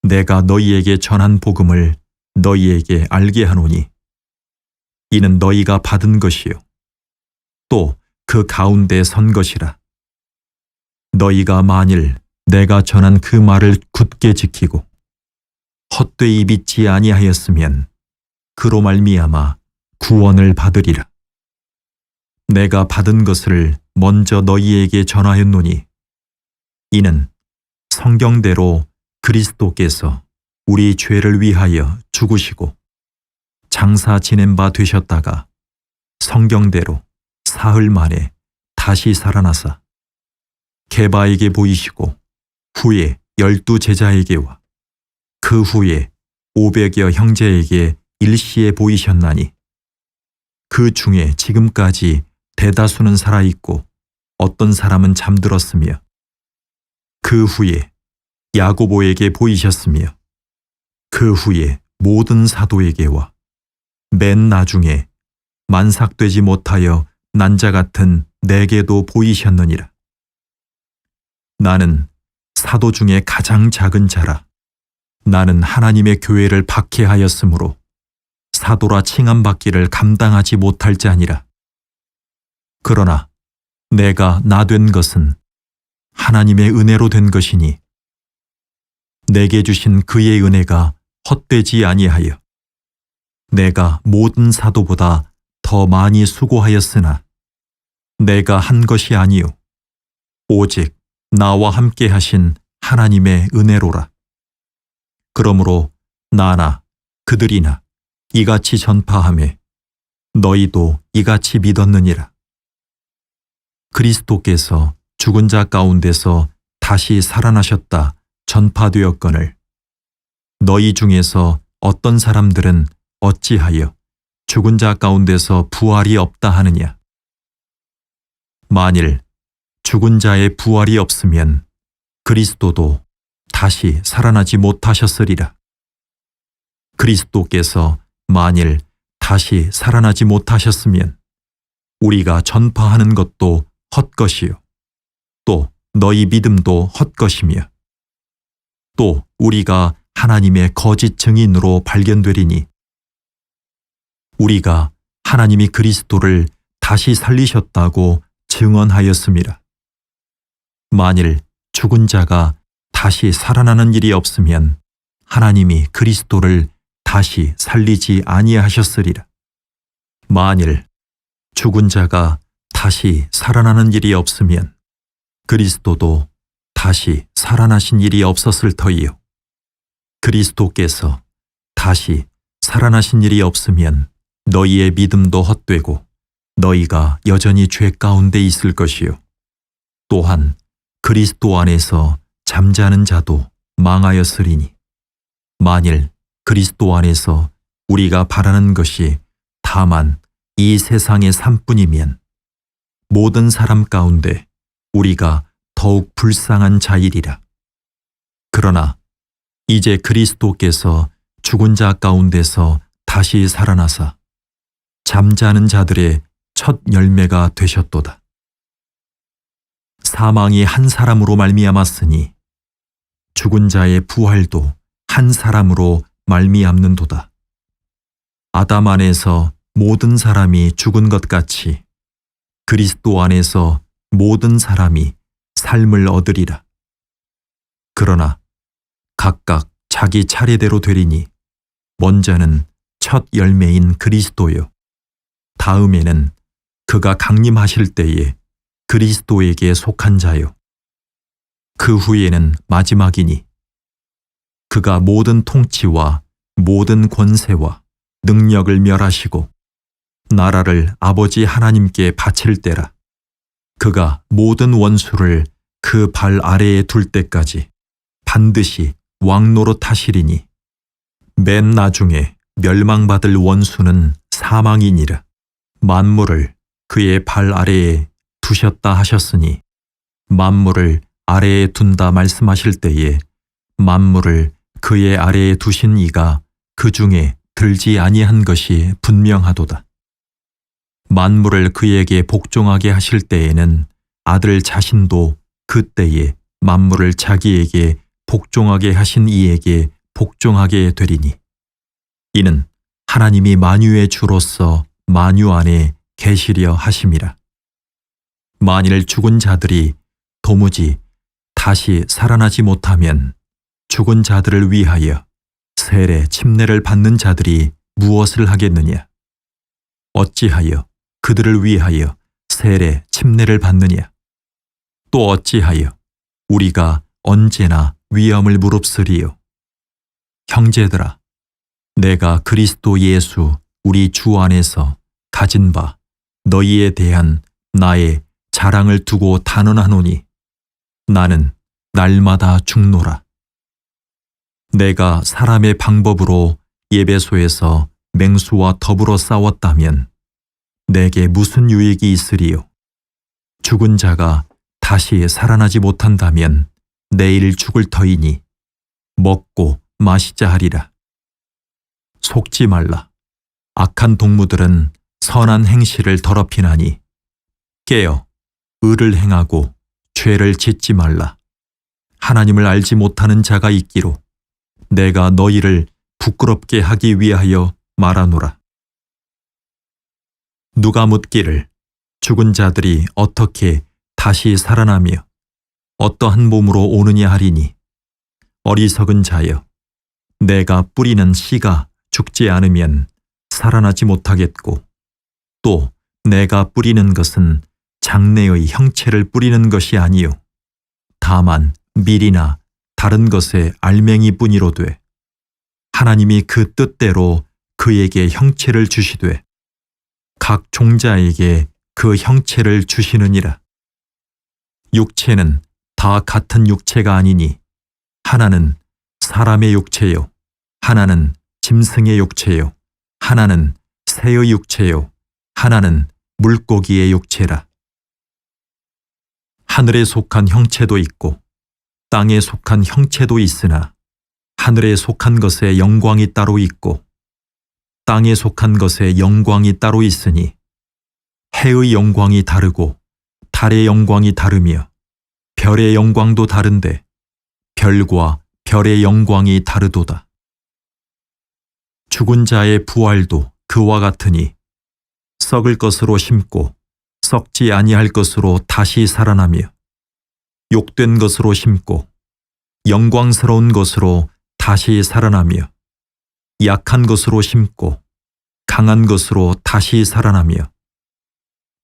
내가 너희에게 전한 복음을 너희에게 알게 하노니 이는 너희가 받은 것이요 또 그 가운데 선 것이라. 너희가 만일 내가 전한 그 말을 굳게 지키고 헛되이 믿지 아니하였으면 그로 말미암아 구원을 받으리라. 내가 받은 것을 먼저 너희에게 전하였노니 이는 성경대로 그리스도께서 우리 죄를 위하여 죽으시고 장사 지낸 바 되셨다가 성경대로 사흘 만에 다시 살아나사 게바에게 보이시고 후에 12 제자에게와 그 후에 500여 형제에게 일시에 보이셨나니 그 중에 지금까지 대다수는 살아있고 어떤 사람은 잠들었으며 그 후에 야고보에게 보이셨으며 그 후에 모든 사도에게와 맨 나중에 만삭되지 못하여 난 자 같은 내게도 보이셨느니라. 나는 사도 중에 가장 작은 자라. 나는 하나님의 교회를 박해하였으므로 사도라 칭함받기를 감당하지 못할 자니라. 그러나 내가 나 된 것은 하나님의 은혜로 된 것이니 내게 주신 그의 은혜가 헛되지 아니하여 내가 모든 사도보다 더 많이 수고하였으나 내가 한 것이 아니요 오직 나와 함께 하신 하나님의 은혜로라. 그러므로 나나 그들이나 이같이 전파하매 너희도 이같이 믿었느니라. 그리스도께서 죽은 자 가운데서 다시 살아나셨다 전파되었거늘 너희 중에서 어떤 사람들은 어찌하여 죽은 자 가운데서 부활이 없다 하느냐? 만일 죽은 자의 부활이 없으면 그리스도도 다시 살아나지 못하셨으리라. 그리스도께서 만일 다시 살아나지 못하셨으면 우리가 전파하는 것도 헛것이요 또 너희 믿음도 헛것이며 또 우리가 하나님의 거짓 증인으로 발견되리니 우리가 하나님이 그리스도를 다시 살리셨다고 증언하였음이라. 만일 죽은 자가 다시 살아나는 일이 없으면 하나님이 그리스도를 다시 살리지 아니하셨으리라. 만일 죽은 자가 다시 살아나는 일이 없으면 그리스도도 다시 살아나신 일이 없었을 터이요. 그리스도께서 다시 살아나신 일이 없으면 너희의 믿음도 헛되고 너희가 여전히 죄 가운데 있을 것이요. 또한 그리스도 안에서 잠자는 자도 망하였으리니 만일 그리스도 안에서 우리가 바라는 것이 다만 이 세상의 삶뿐이면 모든 사람 가운데 우리가 더욱 불쌍한 자이리라. 그러나 이제 그리스도께서 죽은 자 가운데서 다시 살아나사 잠자는 자들의 첫 열매가 되셨도다. 사망이 한 사람으로 말미암았으니 죽은 자의 부활도 한 사람으로 말미암는도다. 아담 안에서 모든 사람이 죽은 것 같이 그리스도 안에서 모든 사람이 삶을 얻으리라. 그러나 각각 자기 차례대로 되리니 먼저는 첫 열매인 그리스도요 다음에는 그가 강림하실 때에 그리스도에게 속한 자요. 그 후에는 마지막이니 그가 모든 통치와 모든 권세와 능력을 멸하시고 나라를 아버지 하나님께 바칠 때라. 그가 모든 원수를 그 발 아래에 둘 때까지 반드시 왕노릇 하시리니 맨 나중에 멸망받을 원수는 사망이니라. 만물을 그의 발 아래에 두셨다 하셨으니 만물을 아래에 둔다 말씀하실 때에 만물을 그의 아래에 두신 이가 그 중에 들지 아니한 것이 분명하도다. 만물을 그에게 복종하게 하실 때에는 아들 자신도 그때에 만물을 자기에게 복종하게 하신 이에게 복종하게 되리니 이는 하나님이 만유의 주로서 만유 안에 계시려 하심이라. 만일 죽은 자들이 도무지 다시 살아나지 못하면 죽은 자들을 위하여 세례 침례를 받는 자들이 무엇을 하겠느냐? 어찌하여 그들을 위하여 세례 침례를 받느냐? 또 어찌하여 우리가 언제나 위험을 무릅쓰리요? 형제들아, 내가 그리스도 예수 우리 주 안에서 가진 바 너희에 대한 나의 자랑을 두고 단언하노니 나는 날마다 죽노라. 내가 사람의 방법으로 예배소에서 맹수와 더불어 싸웠다면 내게 무슨 유익이 있으리요? 죽은 자가 다시 살아나지 못한다면 내일 죽을 터이니 먹고 마시자 하리라. 속지 말라. 악한 동무들은 선한 행실을 더럽히나니 깨어 의를 행하고 죄를 짓지 말라. 하나님을 알지 못하는 자가 있기로 내가 너희를 부끄럽게 하기 위하여 말하노라. 누가 묻기를 죽은 자들이 어떻게 다시 살아나며 어떠한 몸으로 오느냐 하리니 어리석은 자여, 내가 뿌리는 씨가 죽지 않으면 살아나지 못하겠고 또 내가 뿌리는 것은 장래의 형체를 뿌리는 것이 아니요 다만 밀이나 다른 것의 알맹이뿐이로되 하나님이 그 뜻대로 그에게 형체를 주시되 각 종자에게 그 형체를 주시느니라. 육체는 다 같은 육체가 아니니 하나는 사람의 육체요 하나는 짐승의 육체요 하나는 새의 육체요 하나는 물고기의 육체라. 하늘에 속한 형체도 있고 땅에 속한 형체도 있으나 하늘에 속한 것의 영광이 따로 있고 땅에 속한 것의 영광이 따로 있으니 해의 영광이 다르고 달의 영광이 다르며 별의 영광도 다른데 별과 별의 영광이 다르도다. 죽은 자의 부활도 그와 같으니 썩을 것으로 심고 썩지 아니할 것으로 다시 살아나며 욕된 것으로 심고 영광스러운 것으로 다시 살아나며 약한 것으로 심고 강한 것으로 다시 살아나며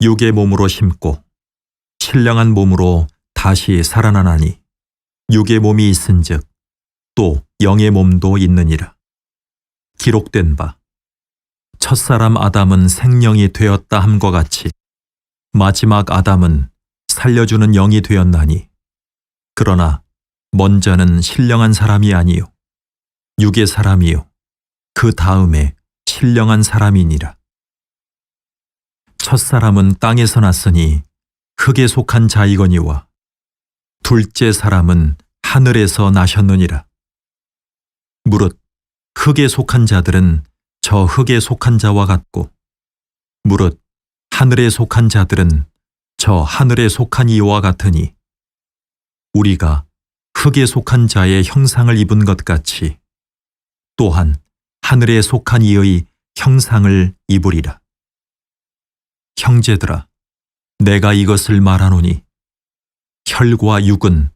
육의 몸으로 심고 신령한 몸으로 다시 살아나나니 육의 몸이 있은즉 또 영의 몸도 있느니라. 기록된 바 첫사람 아담은 생령이 되었다 함과 같이 마지막 아담은 살려주는 영이 되었나니 그러나 먼저는 신령한 사람이 아니요 육의 사람이요 그 다음에 신령한 사람이니라. 첫사람은 땅에서 났으니 흙에 속한 자이거니와 둘째 사람은 하늘에서 나셨느니라. 무릇 흙에 속한 자들은 저 흙에 속한 자와 같고 무릇 하늘에 속한 자들은 저 하늘에 속한 이와 같으니 우리가 흙에 속한 자의 형상을 입은 것 같이 또한 하늘에 속한 이의 형상을 입으리라. 형제들아, 내가 이것을 말하노니 혈과 육은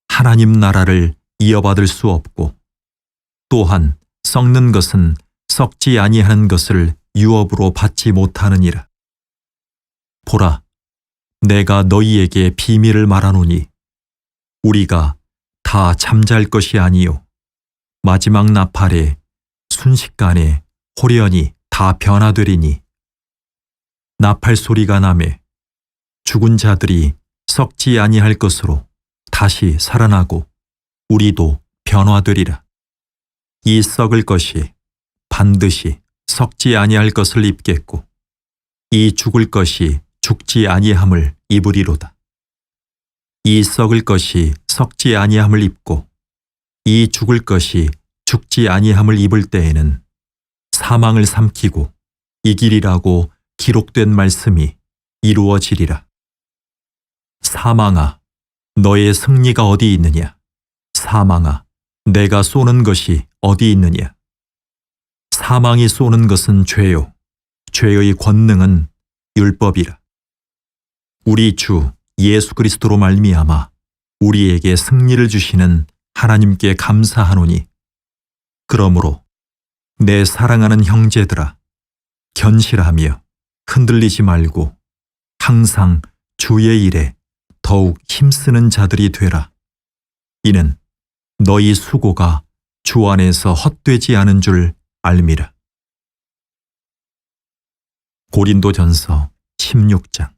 하나님 나라를 이어받을 수 없고 또한 썩는 것은 썩지 아니하는 것을 유업으로 받지 못하느니라. 보라, 내가 너희에게 비밀을 말하노니 우리가 다 잠잘 것이 아니요 마지막 나팔에 순식간에 홀연히 다 변화되리니 나팔 소리가 나매 죽은 자들이 썩지 아니할 것으로 다시 살아나고 우리도 변화되리라. 이 썩을 것이 반드시 썩지 아니할 것을 입겠고 이 죽을 것이 죽지 아니함을 입으리로다. 이 썩을 것이 썩지 아니함을 입고 이 죽을 것이 죽지 아니함을 입을 때에는 사망을 삼키고 이기리라고 기록된 말씀이 이루어지리라. 사망아, 너의 승리가 어디 있느냐? 사망아, 내가 쏘는 것이 어디 있느냐? 사망이 쏘는 것은 죄요, 죄의 권능은 율법이라. 우리 주 예수 그리스도로 말미암아 우리에게 승리를 주시는 하나님께 감사하노니 그러므로 내 사랑하는 형제들아, 견실하며 흔들리지 말고 항상 주의 일에 더욱 힘쓰는 자들이 되라. 이는 너희 수고가 주 안에서 헛되지 않은 줄 알미라. 고린도전서 16장.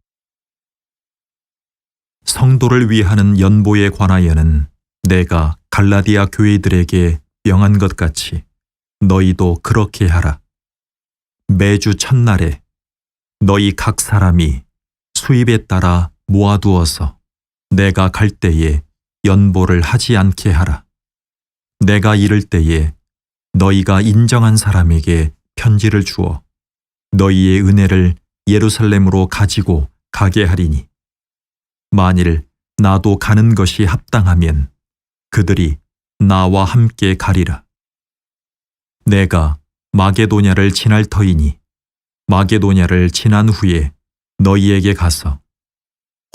성도를 위하는 연보에 관하여는 내가 갈라디아 교회들에게 명한 것 같이 너희도 그렇게 하라. 매주 첫날에 너희 각 사람이 수입에 따라 모아두어서 내가 갈 때에 연보를 하지 않게 하라. 내가 이를 때에 너희가 인정한 사람에게 편지를 주어 너희의 은혜를 예루살렘으로 가지고 가게 하리니 만일 나도 가는 것이 합당하면 그들이 나와 함께 가리라. 내가 마게도냐를 지날 터이니 마게도냐를 지난 후에 너희에게 가서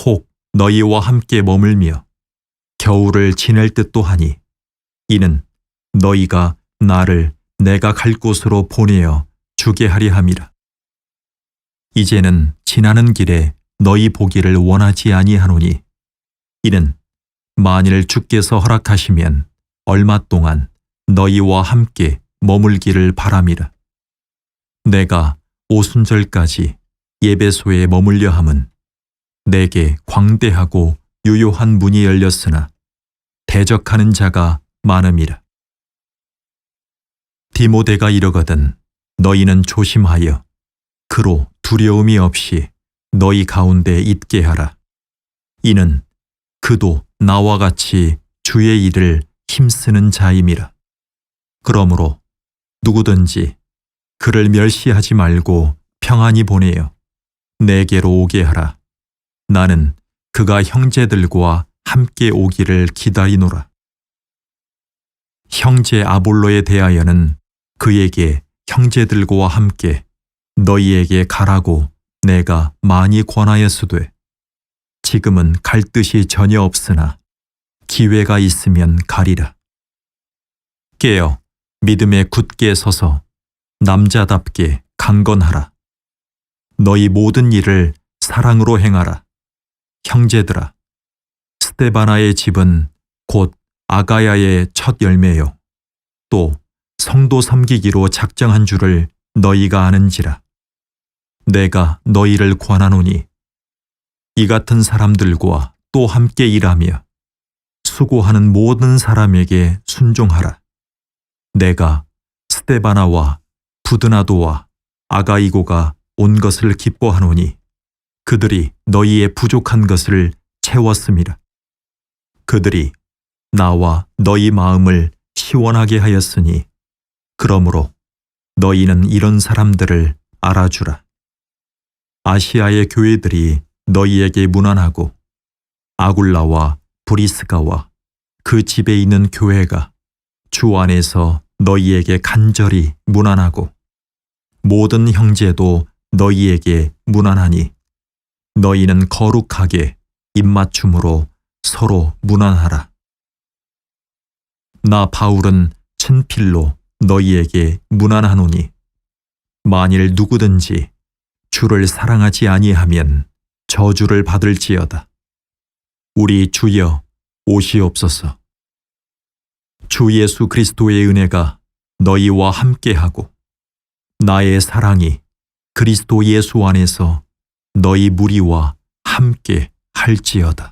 혹 너희와 함께 머물며 겨울을 지낼 듯도 하니 이는 너희가 나를 내가 갈 곳으로 보내어 주게 하려 함이라. 이제는 지나는 길에 너희 보기를 원하지 아니하노니 이는 만일 주께서 허락하시면 얼마 동안 너희와 함께 머물기를 바람이라. 내가 오순절까지 예배소에 머물려 함은 내게 광대하고 유효한 문이 열렸으나 대적하는 자가 많음이라. 디모데가 이르거든 너희는 조심하여 그로 두려움이 없이 너희 가운데 있게 하라. 이는 그도 나와 같이 주의 일을 힘쓰는 자임이라. 그러므로 누구든지 그를 멸시하지 말고 평안히 보내어 내게로 오게 하라. 나는 그가 형제들과 함께 오기를 기다리노라. 형제 아볼로에 대하여는 그에게 형제들과 함께 너희에게 가라고 내가 많이 권하였으되 지금은 갈 뜻이 전혀 없으나 기회가 있으면 가리라. 깨어 믿음에 굳게 서서 남자답게 강건하라. 너희 모든 일을 사랑으로 행하라. 형제들아, 스데바나의 집은 곧 아가야의 첫 열매요. 또 성도 섬기기로 작정한 줄을 너희가 아는지라. 내가 너희를 권하노니 이 같은 사람들과 또 함께 일하며 수고하는 모든 사람에게 순종하라. 내가 스데바나와 부드나도와 아가이고가 온 것을 기뻐하노니 그들이 너희의 부족한 것을 채웠음이라. 그들이 나와 너희 마음을 시원하게 하였으니 그러므로 너희는 이런 사람들을 알아주라. 아시아의 교회들이 너희에게 문안하고 아굴라와 브리스가와 그 집에 있는 교회가 주 안에서 너희에게 간절히 문안하고 모든 형제도 너희에게 문안하니 너희는 거룩하게 입맞춤으로 서로 문안하라. 나 바울은 친필로 너희에게 문안하노니 만일 누구든지 주를 사랑하지 아니하면 저주를 받을지어다. 우리 주여 오시옵소서. 주 예수 그리스도의 은혜가 너희와 함께하고 나의 사랑이 그리스도 예수 안에서 너희 무리와 함께 할지어다.